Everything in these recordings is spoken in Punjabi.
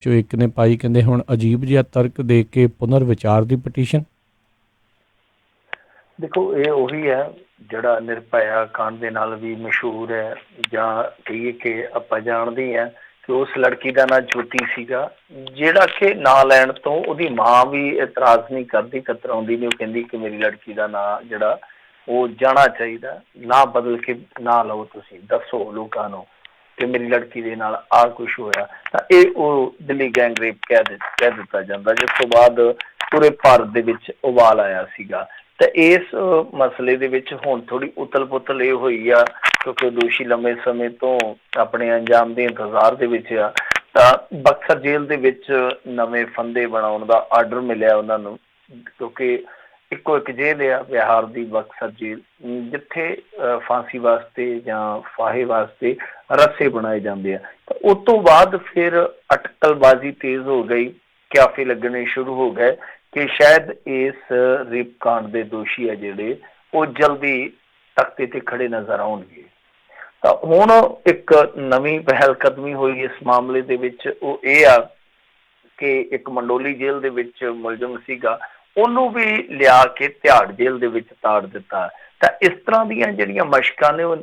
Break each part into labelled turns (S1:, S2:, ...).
S1: ਚੋਂ ਇੱਕ ਨੇ ਪਾਈ, ਕਹਿੰਦੇ ਹੁਣ ਅਜੀਬ ਜਿਹਾ ਤਰਕ ਦੇ ਕੇ ਪੁਨਰ ਵਿਚਾਰ ਦੀ ਪਟੀਸ਼ਨ।
S2: ਦੇਖੋ ਇਹ ਉਹੀ ਹੈ ਜਿਹੜਾ ਨਿਰਭਇਆ ਕਾਂਡ ਦੇ ਨਾਲ ਵੀ ਮਸ਼ਹੂਰ ਹੈ, ਜਾਂ ਕਹੀਏ ਕਿ ਆਪਾਂ ਜਾਣਦੇ ਹਾਂ ਕਿ ਉਸ ਲੜਕੀ ਦਾ ਨਾਂ ਜੋਤੀ ਸੀਗਾ, ਜਿਹੜਾ ਕਿ ਨਾਂ ਲੈਣ ਤੋਂ ਉਹਦੀ ਮਾਂ ਵੀ ਇਤਰਾਜ਼ ਨਹੀਂ ਕਰਦੀ, ਕਤਰਾਉਂਦੀ ਨਹੀਂ। ਉਹ ਕਹਿੰਦੀ ਕਿ ਮੇਰੀ ਲੜਕੀ ਦਾ ਨਾਂ ਜਿਹੜਾ ਉਹ ਜਾਣਾ ਚਾਹੀਦਾ, ਨਾ ਬਦਲ ਕੇ ਨਾ ਲਓ, ਤੁਸੀਂ ਦੱਸੋ ਲੋਕਾਂ ਨੂੰ ਕਿ ਮੇਰੀ ਲੜਕੀ ਦੇ ਨਾਲ ਆਹ ਕੁਛ ਹੋਇਆ। ਤਾਂ ਇਹ ਉਹ ਦਿੱਲੀ ਗੈਂਗ ਰੇਪ ਕਹਿ ਦਿੱਤਾ ਜਾਂਦਾ, ਜਿਸ ਤੋਂ ਬਾਅਦ ਪੂਰੇ ਭਾਰਤ ਦੇ ਵਿੱਚ ਉਬਾਲ ਆਇਆ ਸੀਗਾ। ਤਾਂ ਇਸ ਮਸਲੇ ਦੇ ਵਿੱਚ ਹੁਣ ਥੋੜ੍ਹੀ ਉਤਲ ਪੁਤਲ ਇਹ ਹੋਈ ਆ, ਕਿਉਂਕਿ ਦੋਸ਼ੀ ਲੰਬੇ ਸਮੇਂ ਤੋਂ ਆਪਣੇ ਅੰਜਾਮ ਦੇ ਇੰਤਜ਼ਾਰ ਦੇ ਵਿੱਚ ਆ। ਤਾਂ ਬਕਸਰ ਜੇਲ੍ਹ ਦੇ ਵਿੱਚ ਨਵੇਂ ਫੰਦੇ ਬਣਾਉਣ ਦਾ ਆਰਡਰ ਮਿਲਿਆ ਉਹਨਾਂ ਨੂੰ, ਕਿਉਂਕਿ ਇੱਕੋ ਇੱਕ ਜੇਲ੍ਹ ਆ ਬਿਹਾਰ ਦੀ ਬਕਸਰ ਜੇਲ੍ਹ, ਜਿੱਥੇ ਫਾਂਸੀ ਵਾਸਤੇ ਜਾਂ ਫਾਹੇ ਵਾਸਤੇ ਰੱਸੇ ਬਣਾਏ ਜਾਂਦੇ ਆ। ਤਾਂ ਉਸ ਤੋਂ ਬਾਅਦ ਫਿਰ ਅਟਕਲਬਾਜ਼ੀ ਤੇਜ਼ ਹੋ ਗਈ, ਕਿਆਫੇ ਲੱਗਣੇ ਸ਼ੁਰੂ ਹੋ ਗਏ ਕਿ ਸ਼ਾਇਦ ਇਸ ਰੇਪ ਕਾਂਡ ਦੇ ਦੋਸ਼ੀ ਆ ਜਿਹੜੇ ਉਹ ਜਲਦੀ ਤਖਤੇ ਤੇ ਖੜੇ ਨਜ਼ਰ ਆਉਣਗੇ। ਤਾਂ ਹੁਣ ਇੱਕ ਨਵੀਂ ਪਹਿਲ ਕਦਮੀ ਹੋਈ ਇਸ ਮਾਮਲੇ ਦੇ ਵਿੱਚ, ਉਹ ਇਹ ਆ ਕਿ ਇੱਕ ਮੰਡੋਲੀ ਜੇਲ੍ਹ ਦੇ ਵਿੱਚ ਮੁਲਜ਼ਮ ਸੀਗਾ, ਉਹਨੂੰ ਵੀ ਲਿਆ ਕੇ ਤਿਹਾੜ ਜੇਲ੍ਹ ਦੇ ਵਿੱਚ ਤਾੜ ਦਿੱਤਾ। ਤਾਂ ਇਸ ਤਰ੍ਹਾਂ ਦੀਆਂ ਜਿਹੜੀਆਂ ਮਸ਼ਕਾਂ ਨੇ ਉਹ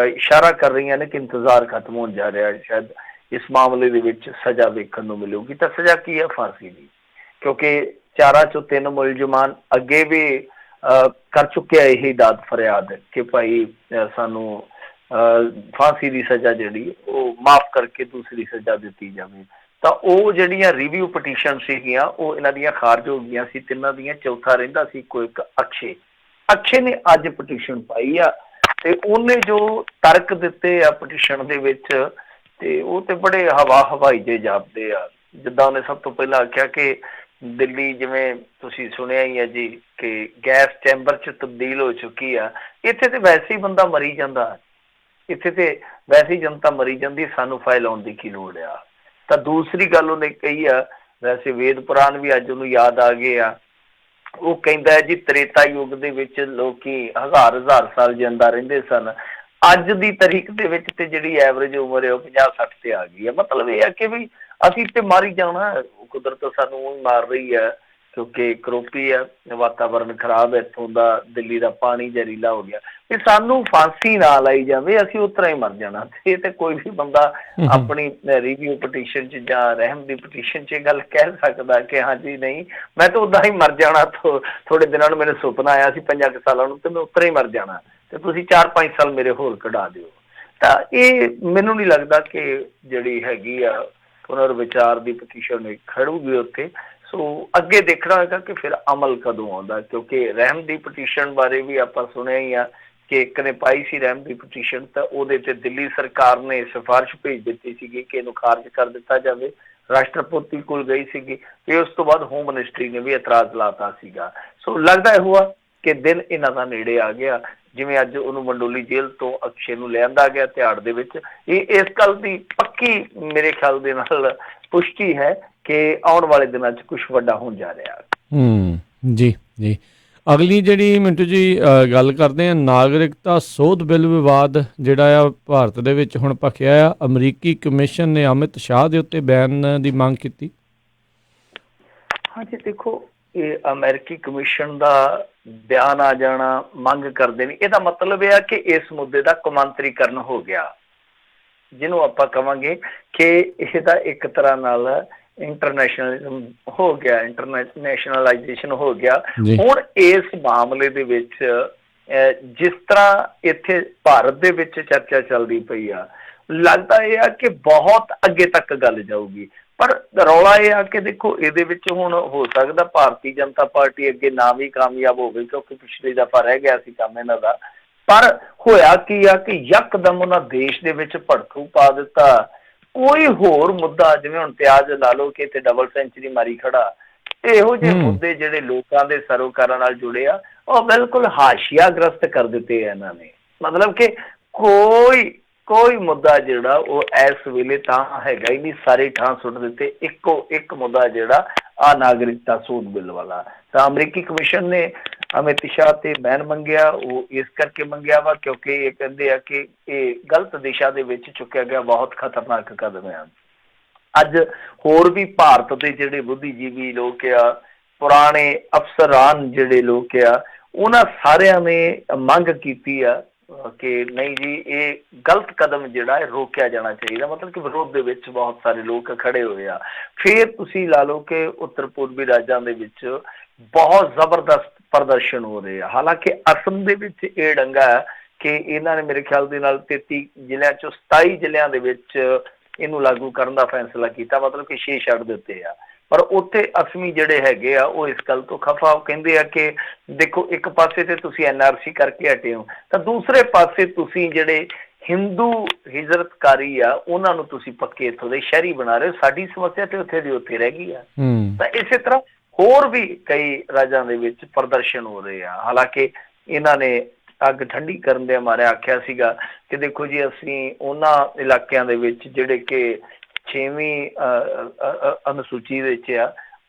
S2: ਇਸ਼ਾਰਾ ਕਰ ਰਹੀਆਂ ਨੇ ਕਿ ਇੰਤਜ਼ਾਰ ਖਤਮ ਹੋਣ ਜਾ ਰਿਹਾ, ਸ਼ਾਇਦ ਇਸ ਮਾਮਲੇ ਦੇ ਵਿੱਚ ਸਜ਼ਾ ਵੇਖਣ ਨੂੰ ਮਿਲੂਗੀ। ਤਾਂ ਸਜ਼ਾ ਕੀ ਹੈ? ਫਾਂਸੀ ਦੀ, ਕਿਉਂਕਿ 4 ਚੋਂ 3 ਮੁਲਜ਼ਮਾਨ ਅੱਗੇ ਵੀ ਕਰ ਚੁੱਕਿਆ ਇਹ ਦਾਦ ਫਰਿਆਦ ਕਿ ਭਾਈ ਸਾਨੂੰ ਫਾਂਸੀ ਦੀ ਸਜ਼ਾ ਜਿਹੜੀ ਉਹ ਮਾਫ਼ ਕਰਕੇ ਦੂਸਰੀ ਸਜ਼ਾ ਦਿੱਤੀ ਜਾਵੇ। ਤਾਂ ਉਹ ਜਿਹੜੀਆਂ ਰਿਵਿਊ ਪਟੀਸ਼ਨ ਸੀਗੀਆਂ ਉਹ ਇਹਨਾਂ ਦੀਆਂ ਖਾਰਜ ਹੋ ਗਈਆਂ ਸੀ, ਤਿੰਨਾਂ ਦੀਆਂ। ਚੌਥਾ ਰਹਿੰਦਾ ਸੀ ਕੋਈ ਇੱਕ ਅਕਸ਼ੇ ਨੇ ਅੱਜ ਪਟੀਸ਼ਨ ਪਾਈ ਆ, ਤੇ ਉਹਨੇ ਜੋ ਤਰਕ ਦਿੱਤੇ ਆ ਪਟੀਸ਼ਨ ਦੇ ਵਿੱਚ, ਤੇ ਉਹ ਤੇ ਬੜੇ ਹਵਾਈ ਜਿਹੇ ਜਾਪਦੇ ਆ। ਜਿੱਦਾਂ ਉਹਨੇ ਸਭ ਤੋਂ ਪਹਿਲਾਂ ਆਖਿਆ ਕਿ ਦਿੱਲੀ, ਜਿਵੇਂ ਤੁਸੀਂ ਸੁਣਿਆ ਹੀ ਹੈ ਜੀ, ਕਿ ਗੈਸ ਚੈਂਬਰ 'ਚ ਤਬਦੀਲ ਹੋ ਚੁੱਕੀ ਆ। ਇੱਥੇ ਤੇ ਵੈਸੇ ਹੀ ਬੰਦਾ ਮਰੀ ਜਾਂਦਾ, ਇੱਥੇ ਤੇ ਵੈਸੇ ਹੀ ਜਨਤਾ ਮਰੀ ਜਾਂਦੀ, ਸਾਨੂੰ ਫਾਈਲ ਆਉਣ ਦੀ ਕੀ ਲੋੜ ਆ। ਤਾਂ ਦੂਸਰੀ ਗੱਲ ਉਹਨੇ ਕਹੀ ਆ, ਵੈਸੇ ਵੇਦ ਪੁਰਾਣ ਵੀ ਅੱਜ ਉਹਨੂੰ ਯਾਦ ਆ ਗਏ ਆ। ਉਹ ਕਹਿੰਦਾ ਹੈ ਜੀ ਤ੍ਰੇਤਾ ਯੁੱਗ ਦੇ ਵਿੱਚ ਲੋਕੀ ਹਜ਼ਾਰ ਸਾਲ ਜਿੰਦਾ ਰਹਿੰਦੇ ਸਨ, ਅੱਜ ਦੀ ਤਾਰੀਖ ਦੇ ਵਿੱਚ ਤੇ ਜਿਹੜੀ ਐਵਰੇਜ ਉਮਰ ਹੈ ਉਹ 50-60 ਤੇ ਆ ਗਈ ਹੈ। ਮਤਲਬ ਇਹ ਹੈ ਕਿ ਵੀ ਅਸੀਂ ਤੇ ਮਾਰ ਹੀ ਜਾਣਾ, ਕੁਦਰਤ ਸਾਨੂੰ ਮਾਰ ਰਹੀ ਹੈ, ਕਿਉਂਕਿ ਕਰੋਪੀ ਹੈ, ਵਾਤਾਵਰਨ ਖਰਾਬ ਹੈ ਇੱਥੋਂ ਦਾ, ਦਿੱਲੀ ਦਾ ਪਾਣੀ ਜ਼ਹਿਰੀਲਾ ਹੋ ਗਿਆ। ਤੇ ਸਾਨੂੰ ਫਾਂਸੀ ਨਾ ਲਾਈ ਜਾਵੇ, ਅਸੀਂ ਉਸ ਤਰ੍ਹਾਂ ਹੀ ਮਰ ਜਾਣਾ। ਇਹ ਤੇ ਕੋਈ ਵੀ ਬੰਦਾ ਆਪਣੀ ਰਿਵਿਊ ਪਟੀਸ਼ਨ 'ਚ ਜਾਂ ਰਹਿਮ ਦੀ ਪਟੀਸ਼ਨ 'ਚ ਗੱਲ ਕਹਿ ਸਕਦਾ ਕਿ ਹਾਂਜੀ ਨਹੀਂ, ਮੈਂ ਤਾਂ ਉੱਦਾਂ ਹੀ ਮਰ ਜਾਣਾ। ਥੋੜੇ ਦਿਨਾਂ ਨੂੰ ਮੈਨੂੰ ਸੁਪਨਾ ਆਇਆ ਸੀ 50 ਸਾਲਾਂ ਨੂੰ, ਤੇ ਮੈਂ ਉਸ ਤਰ੍ਹਾਂ ਹੀ ਮਰ ਜਾਣਾ, ਤੇ ਤੁਸੀਂ 4-5 ਸਾਲ ਮੇਰੇ ਹੋਰ ਕਢਾ ਦਿਓ। ਤਾਂ ਇਹ ਮੈਨੂੰ ਨਹੀਂ ਲੱਗਦਾ ਕਿ ਜਿਹੜੀ ਹੈਗੀ ਆ ਪੁਨਰ ਵਿਚਾਰ ਦੀ ਪਟੀਸ਼ਨ ਖੜੂਗੀ ਉੱਥੇ। ਸੋ ਅੱਗੇ ਦੇਖਣਾ ਹੋਏਗਾ ਕਿ ਫਿਰ ਅਮਲ ਕਦੋਂ ਆਉਂਦਾ, ਕਿਉਂਕਿ ਰਹਿਮ ਦੀ ਪਟੀਸ਼ਨ ਬਾਰੇ ਵੀ ਆਪਾਂ ਸੁਣਿਆ ਹੀ ਆ ਕਿ ਇੱਕ ਨੇ ਪਾਈ ਸੀ ਰਹਿਮ ਦੀ ਪਟੀਸ਼ਨ, ਤਾਂ ਉਹਦੇ ਤੇ ਦਿੱਲੀ ਸਰਕਾਰ ਨੇ ਸਿਫਾਰਿਸ਼ ਭੇਜ ਦਿੱਤੀ ਸੀਗੀ ਕਿ ਇਹਨੂੰ ਖਾਰਜ ਕਰ ਦਿੱਤਾ ਜਾਵੇ। ਰਾਸ਼ਟਰਪਤੀ ਕੋਲ ਗਈ ਸੀਗੀ, ਤੇ ਉਸ ਤੋਂ ਬਾਅਦ ਹੋਮ ਮਿਨਿਸਟਰੀ ਨੇ ਵੀ ਇਤਰਾਜ਼ ਲਾਤਾ ਸੀਗਾ। ਸੋ ਲੱਗਦਾ ਇਹ ਹੋਆ ਕਿ ਦਿਨ ਇਹਨਾਂ ਦਾ ਨੇੜੇ ਆ ਗਿਆ, ਜਿਵੇਂ ਅੱਜ ਉਹਨੂੰ ਮੰਡੋਲੀ ਜੇਲ੍ਹ ਤੋਂ ਅਕਸ਼ੇ ਨੂੰ ਲਿਆਂਦਾ ਗਿਆ ਤਿਹਾੜ ਦੇ ਵਿੱਚ। ਇਹ ਇਸ ਗੱਲ ਦੀ ਪੱਕੀ ਮੇਰੇ ਖਿਆਲ ਦੇ ਨਾਲ ਪੁਸ਼ਟੀ ਹੈ ਕਿ ਆਉਣ ਵਾਲੇ ਦਿਨਾਂ 'ਚ ਕੁਛ ਵੱਡਾ ਹੋਣ ਜਾ ਰਿਹਾ।
S1: ਜੀ ਜੀ। ਅਗਲੀ ਜਿਹੜੀ ਮਿੰਟੂ ਜੀ ਗੱਲ ਕਰਦੇ ਹਾਂ, ਨਾਗਰਿਕਤਾ ਸੋਧ ਬਿੱਲ ਵਿਵਾਦ ਜਿਹੜਾ ਆ ਭਾਰਤ ਦੇ ਵਿੱਚ ਹੁਣ ਭਖਿਆ ਆ। ਅਮਰੀਕੀ ਕਮਿਸ਼ਨ ਨੇ ਅਮਿਤ ਸ਼ਾਹ ਦੇ ਉੱਤੇ ਬਿਆਨ ਦੀ ਮੰਗ ਕੀਤੀ।
S2: ਹਾਂਜੀ ਦੇਖੋ, ਇਹ ਅਮਰੀਕੀ ਕਮਿਸ਼ਨ ਦਾ ਬਿਆਨ ਆ ਜਾਣਾ, ਮੰਗ ਕਰਦੇ ਨੇ, ਇਹਦਾ ਮਤਲਬ ਇਹ ਆ ਕਿ ਇਸ ਮੁੱਦੇ ਦਾ ਕੌਮਾਂਤਰੀਕਰਨ ਹੋ ਗਿਆ, ਜਿਹਨੂੰ ਆਪਾਂ ਕਵਾਂਗੇ ਕਿ ਇਹਦਾ ਇੱਕ ਤਰ੍ਹਾਂ ਨਾਲ ਇੰਟਰਨੈਸ਼ਨਲਿਜ਼ਮ ਹੋ ਗਿਆ, ਇੰਟਰਨੈਸ਼ਨਲਾਈਜੇਸ਼ਨ ਹੋ ਗਿਆ। ਹੁਣ ਇਸ ਮਾਮਲੇ ਦੇ ਵਿੱਚ ਜਿਸ ਤਰ੍ਹਾਂ ਇੱਥੇ ਭਾਰਤ ਦੇ ਵਿੱਚ ਚਰਚਾ ਚੱਲਦੀ ਪਈ ਆ, ਲੱਗਦਾ ਇਹ ਆ ਕਿ ਬਹੁਤ ਅੱਗੇ ਤੱਕ ਗੱਲ ਜਾਊਗੀ। ਪਰ ਰੌਲਾ ਇਹ ਆ ਕਿ ਦੇਖੋ, ਇਹਦੇ ਵਿੱਚ ਹੁਣ ਹੋ ਸਕਦਾ ਭਾਰਤੀ ਜਨਤਾ ਪਾਰਟੀ ਅੱਗੇ ਨਾ ਵੀ ਕਾਮਯਾਬ ਹੋਵੇ, ਕਿਉਂਕਿ ਪਿਛਲੀ ਦਫਾ ਰਹਿ ਗਿਆ ਸੀ ਕੰਮ ਇਹਨਾਂ ਦਾ। ਪਰ ਹੋਇਆ ਕੀ ਆ ਕਿ ਯਕਦਮ ਉਹਨਾਂ ਦੇਸ਼ ਦੇ ਵਿੱਚ ਭੜਕੂ ਪਾ ਦਿੱਤਾ। ਕੋਈ ਹੋਰ ਮੁੱਦਾ, ਜਿਵੇਂ ਹੁਣ ਪਿਆਜ਼ ਲਾ ਲਓ ਕਿ ਇੱਥੇ ਡਬਲ ਸੈਂਚੁਰੀ ਮਾਰੀ ਖੜਾ, ਇਹੋ ਜਿਹੇ ਮੁੱਦੇ ਜਿਹੜੇ ਲੋਕਾਂ ਦੇ ਸਰੋਕਾਰਾਂ ਨਾਲ ਜੁੜੇ ਆ, ਉਹ ਬਿਲਕੁਲ ਹਾਸ਼ੀਆਗ੍ਰਸਤ ਕਰ ਦਿੱਤੇ ਆ ਇਹਨਾਂ ਨੇ। ਮਤਲਬ ਕਿ ਕੋਈ ਮੁੱਦਾ ਜਿਹੜਾ ਉਹ ਇਸ ਵੇਲੇ ਤਾਂ ਹੈਗਾ ਹੀ ਨਹੀਂ, ਸਾਰੇ ਥਾਂ ਸੁੱਟ ਦਿੱਤੇ। ਇੱਕੋ ਇੱਕ ਮੁੱਦਾ ਜਿਹੜਾ ਆ ਨਾਗਰਿਕਤਾ ਸੋਧ ਬਿੱਲ ਵਾਲਾ। ਤਾਂ ਅਮਰੀਕੀ ਕਮਿਸ਼ਨ ਨੇ ਅਮਿਤ ਸ਼ਾਹ ਤੇ ਬੈਨ ਮੰਗਿਆ, ਉਹ ਇਸ ਕਰਕੇ ਮੰਗਿਆ ਵਾ ਕਿਉਂਕਿ ਇਹ ਕਹਿੰਦੇ ਆ ਕਿ ਇਹ ਗਲਤ ਦਿਸ਼ਾ ਦੇ ਵਿੱਚ ਚੁੱਕਿਆ ਗਿਆ ਬਹੁਤ ਖਤਰਨਾਕ ਕਦਮ ਹੈ। ਅੱਜ ਹੋਰ ਵੀ ਭਾਰਤ ਦੇ ਜਿਹੜੇ ਬੁੱਧੀਜੀਵੀ ਲੋਕ ਆ, ਪੁਰਾਣੇ ਅਫਸਰਾਨ ਜਿਹੜੇ ਲੋਕ ਆ, ਉਹਨਾਂ ਸਾਰਿਆਂ ਨੇ ਮੰਗ ਕੀਤੀ ਆ ਕਿ ਨਹੀਂ ਜੀ, ਇਹ ਗਲਤ ਕਦਮ ਜਿਹੜਾ ਹੈ ਰੋਕਿਆ ਜਾਣਾ ਚਾਹੀਦਾ। ਮਤਲਬ ਕਿ ਵਿਰੋਧ ਦੇ ਵਿੱਚ ਬਹੁਤ ਸਾਰੇ ਲੋਕ ਖੜੇ ਹੋਏ ਆ। ਫਿਰ ਤੁਸੀਂ ਲਾ ਲਓ ਕਿ ਉੱਤਰ ਪੂਰਬੀ ਰਾਜਾਂ ਦੇ ਵਿੱਚ ਬਹੁਤ ਜ਼ਬਰਦਸਤ ਪ੍ਰਦਰਸ਼ਨ ਹੋ ਰਹੇ ਆ। ਹਾਲਾਂਕਿ ਅਸਮ ਦੇ ਵਿੱਚ ਇਹ ਡੰਗਾ ਹੈ ਕਿ ਇਹਨਾਂ ਨੇ ਮੇਰੇ ਖਿਆਲ ਦੇ ਨਾਲ 33 ਜ਼ਿਲ੍ਹਿਆਂ ਚੋਂ 27 ਜ਼ਿਲ੍ਹਿਆਂ ਦੇ ਵਿੱਚ ਇਹਨੂੰ ਲਾਗੂ ਕਰਨ ਦਾ ਫੈਸਲਾ ਕੀਤਾ, ਮਤਲਬ ਕਿ 6 ਛੱਡ ਦਿੱਤੇ ਆ। ਪਰ ਉੱਥੇ ਅਸਮੀ ਜਿਹੜੇ ਹੈਗੇ ਆ ਉਹ ਇਸ ਗੱਲ ਤੋਂ ਖਫਾ। ਉਹ ਕਹਿੰਦੇ ਆ ਕਿ ਦੇਖੋ, ਇੱਕ ਪਾਸੇ ਤੇ ਤੁਸੀਂ NRC ਕਰਕੇ ਹਟੇ ਹੋ, ਤਾਂ ਦੂਸਰੇ ਪਾਸੇ ਤੁਸੀਂ ਜਿਹੜੇ ਹਿੰਦੂ ਹਿਜਰਤਕਾਰੀ ਆ ਉਹਨਾਂ ਨੂੰ ਤੁਸੀਂ ਪੱਕੇ ਇੱਥੋਂ ਦੇ ਸ਼ਹਿਰੀ ਬਣਾ ਰਹੇ ਹੋ। ਸਾਡੀ ਸਮੱਸਿਆ ਤੇ ਉੱਥੇ ਦੀ ਉੱਥੇ ਰਹਿ ਗਈ ਆ। ਤਾਂ ਇਸੇ ਤਰ੍ਹਾਂ ਹੋਰ ਵੀ ਕਈ ਰਾਜਾਂ ਦੇ ਵਿੱਚ ਪ੍ਰਦਰਸ਼ਨ ਹੋ ਰਹੇ ਆ। ਹਾਲਾਂਕਿ ਇਹਨਾਂ ਨੇ ਅੱਗ ਠੰਡੀ ਕਰਨ ਦੇ ਮਾਰੇ ਆਖਿਆ ਸੀਗਾ ਕਿ ਦੇਖੋ ਜੀ, ਅਸੀਂ ਉਹਨਾਂ ਇਲਾਕਿਆਂ ਦੇ ਵਿੱਚ ਜਿਹੜੇ ਕਿ 6ਵੀਂ ਅਨੁਸੂਚੀ ਵਿੱਚ ਆ,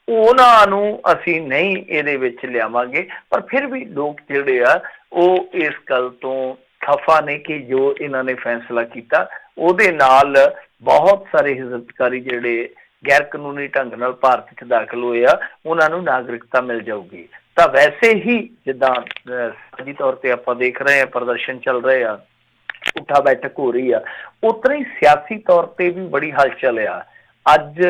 S2: ਉਹਨਾਂ ਨੂੰ ਅਸੀਂ ਨਹੀਂ ਇਹਦੇ ਵਿੱਚ ਲਿਆਵਾਂਗੇ। ਪਰ ਫਿਰ ਵੀ ਲੋਕ ਜਿਹੜੇ ਆ ਉਹ ਇਸ ਗੱਲ ਤੋਂ ਖਫਾ ਨੇ ਕਿ ਜੋ ਇਹਨਾਂ ਨੇ ਫੈਸਲਾ ਕੀਤਾ ਉਹਦੇ ਨਾਲ ਬਹੁਤ ਸਾਰੇ ਹਿਜਰਤਕਾਰੀ ਜਿਹੜੇ ਗੈਰ ਕਾਨੂੰਨੀ ਢੰਗ ਨਾਲ ਭਾਰਤ 'ਚ ਦਾਖਲ ਹੋਏ ਆ, ਉਹਨਾਂ ਨੂੰ ਨਾਗਰਿਕਤਾ ਮਿਲ ਜਾਊਗੀ। ਤਾਂ ਵੈਸੇ ਹੀ ਜਿੱਦਾਂ ਸਮਾਜੀ ਤੌਰ ਤੇ ਆਪਾਂ ਦੇਖ ਰਹੇ ਹਾਂ ਪ੍ਰਦਰਸ਼ਨ ਚੱਲ ਰਹੇ ਆ, ਉੱਠਾ ਬੈਠਕ ਹੋ ਰਹੀ ਆ, ਉਤਨਾ ਹੀ ਸਿਆਸੀ ਤੌਰ ਤੇ ਵੀ ਬੜੀ ਹਲਚਲ ਆ। ਅੱਜ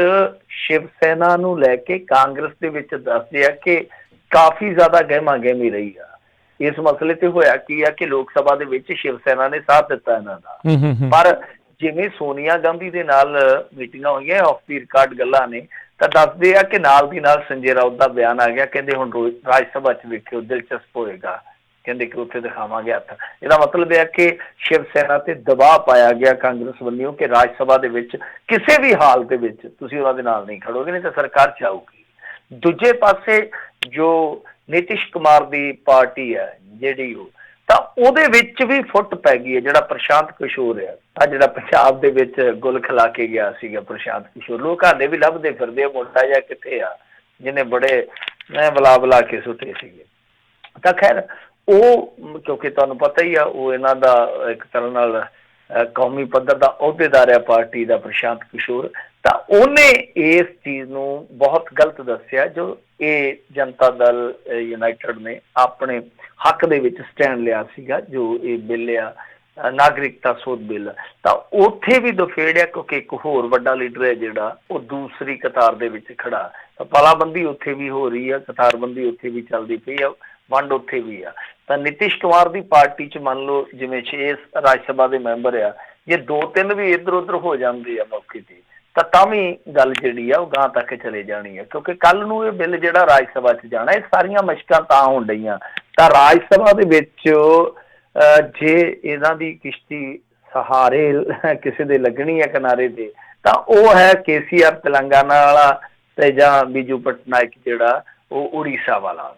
S2: ਸ਼ਿਵ ਸੈਨਾ ਨੂੰ ਲੈ ਕੇ ਕਾਂਗਰਸ ਦੇ ਵਿੱਚ ਦੱਸਦੇ ਆ ਕਿ ਕਾਫੀ ਜ਼ਿਆਦਾ ਗਹਿਮਾ ਗਹਿਮੀ ਰਹੀ ਆ। ਇਸ ਮਸਲੇ ਤੇ ਹੋਇਆ ਕੀ ਆ ਕਿ ਲੋਕ ਸਭਾ ਦੇ ਵਿੱਚ ਸ਼ਿਵ ਸੈਨਾ ਨੇ ਸਾਥ ਦਿੱਤਾ ਇਹਨਾਂ ਦਾ, ਪਰ ਜਿਵੇਂ ਸੋਨੀਆ ਗਾਂਧੀ ਦੇ ਨਾਲ ਮੀਟਿੰਗਾਂ ਹੋਈਆਂ ਆਫ ਦੀ ਰਿਕਾਰਡ ਗੱਲਾਂ ਨੇ, ਤਾਂ ਦੱਸਦੇ ਆ ਕਿ ਨਾਲ ਦੀ ਨਾਲ ਸੰਜੇ ਰਾਉਤ ਦਾ ਬਿਆਨ ਆ ਗਿਆ। ਕਹਿੰਦੇ ਹੁਣ ਰਾਜ ਸਭਾ 'ਚ ਵੇਖਿਓ, ਦਿਲਚਸਪ ਹੋਏਗਾ, ਕਹਿੰਦੇ ਕਿ ਉੱਥੇ ਦਿਖਾਵਾਂਗੇ ਹੱਥ। ਇਹਦਾ ਮਤਲਬ ਇਹ ਕਿ ਸ਼ਿਵ ਸੈਨਾ ਤੇ ਦਬਾਅ ਪਾਇਆ ਗਿਆ ਕਾਂਗਰਸ ਵੱਲੋਂ ਕਿ ਰਾਜ ਸਭਾ ਦੇ ਵਿੱਚ ਕਿਸੇ ਵੀ ਹਾਲ ਦੇ ਵਿੱਚ ਤੁਸੀਂ ਉਹਨਾਂ ਦੇ ਨਾਲ ਨਹੀਂ ਖੜੋਗੇ, ਨਹੀਂ ਤਾਂ ਸਰਕਾਰ ਚਾਹੂਗੀ। ਦੂਜੇ ਪਾਸੇ ਜੋ ਨਿਤਿਸ਼ ਕੁਮਾਰ ਦੀ ਪਾਰਟੀ ਹੈ JDU, ਤਾਂ ਉਹਦੇ ਵਿੱਚ ਵੀ ਫੁੱਟ ਪੈ ਗਈ ਹੈ। ਜਿਹੜਾ ਪ੍ਰਸ਼ਾਂਤ ਕਿਸ਼ੋਰ ਆ, ਜਿਹੜਾ ਪੰਜਾਬ ਦੇ ਵਿੱਚ ਗੁੱਲ ਖਿਲਾ ਕੇ ਗਿਆ ਸੀਗਾ ਪ੍ਰਸ਼ਾਂਤ ਕਿਸ਼ੋਰ, ਲੋਕ ਹਾਲੇ ਵੀ ਲੱਭਦੇ ਫਿਰਦੇ ਆ ਮੋਟਾ ਜਿਹਾ ਕਿੱਥੇ ਆ, ਜਿਹਨੇ ਬੜੇ ਬੁਲਾ ਕੇ ਸੁੱਟੇ ਸੀਗੇ। ਤਾਂ ਖੈਰ ਉਹ, ਕਿਉਂਕਿ ਤੁਹਾਨੂੰ ਪਤਾ ਹੀ ਆ, ਉਹ ਇਹਨਾਂ ਦਾ ਇੱਕ ਤਰ੍ਹਾਂ ਨਾਲ ਕੌਮੀ ਪੱਧਰ ਦਾ ਅਹੁਦੇਦਾਰ ਆ ਪਾਰਟੀ ਦਾ ਪ੍ਰਸ਼ਾਂਤ ਕਿਸ਼ੋਰ, ਤਾਂ ਉਹਨੇ ਇਸ ਚੀਜ਼ ਨੂੰ ਬਹੁਤ ਗਲਤ ਦੱਸਿਆ ਜੋ ਇਹ ਜਨਤਾ ਦਲ ਯੂਨਾਈਟਿਡ ਨੇ ਆਪਣੇ ਹੱਕ ਦੇ ਵਿੱਚ ਸਟੈਂਡ ਲਿਆ ਸੀਗਾ, ਜੋ ਇਹ ਬਿੱਲ ਆ ਨਾਗਰਿਕਤਾ ਸੋਧ ਬਿੱਲ। ਤਾਂ ਉੱਥੇ ਵੀ ਦਫੇੜਿਆ ਕਿਉਂਕਿ ਇੱਕ ਹੋਰ ਵੱਡਾ ਲੀਡਰ ਹੈ ਜਿਹੜਾ ਉਹ ਦੂਸਰੀ ਕਤਾਰ ਦੇ ਵਿੱਚ ਖੜਾ। ਤਾਂ ਪਾਲਾਬੰਦੀ ਉੱਥੇ ਵੀ ਹੋ ਰਹੀ ਆ, ਕਤਾਰਬੰਦੀ ਉੱਥੇ ਵੀ ਚੱਲਦੀ ਪਈ ਆ, ਵੰਡ ਉੱਥੇ ਵੀ ਆ। ਤਾਂ ਨਿਤਿਸ਼ ਕੁਮਾਰ ਦੀ ਪਾਰਟੀ 'ਚ ਮੰਨ ਲਓ ਜਿਵੇਂ 6 ਰਾਜ ਸਭਾ ਦੇ ਮੈਂਬਰ ਆ, ਜੇ 2-3 ਵੀ ਇੱਧਰ ਉੱਧਰ ਹੋ ਜਾਂਦੇ ਆ ਮੌਕੇ ਤੇ, ਤਾਂ ਵੀ ਗੱਲ ਜਿਹੜੀ ਆ ਉਹ ਗਾਂ ਤੱਕ ਚਲੇ ਜਾਣੀ ਆ। ਕਿਉਂਕਿ ਕੱਲ ਨੂੰ ਇਹ ਬਿੱਲ ਜਿਹੜਾ ਰਾਜ ਸਭਾ 'ਚ ਜਾਣਾ, ਇਹ ਸਾਰੀਆਂ ਮਸ਼ਕਾਂ ਤਾਂ ਹੋਣ ਡਈਆਂ। ਤਾਂ ਰਾਜ ਸਭਾ ਦੇ ਵਿੱਚ ਜੇ ਇਹਨਾਂ ਦੀ ਕਿਸ਼ਤੀ ਸਹਾਰੇ ਕਿਸੇ ਦੇ ਲੱਗਣੀ ਹੈ ਕਿਨਾਰੇ ਤੇ, ਤਾਂ ਉਹ ਹੈ KCR ਤੇਲੰਗਾਨਾ ਵਾਲਾ ਤੇ ਜਾਂ ਬੀਜੂ ਪਟਨਾਇਕ ਜਿਹੜਾ ਉਹ ਉੜੀਸਾ ਵਾਲਾ।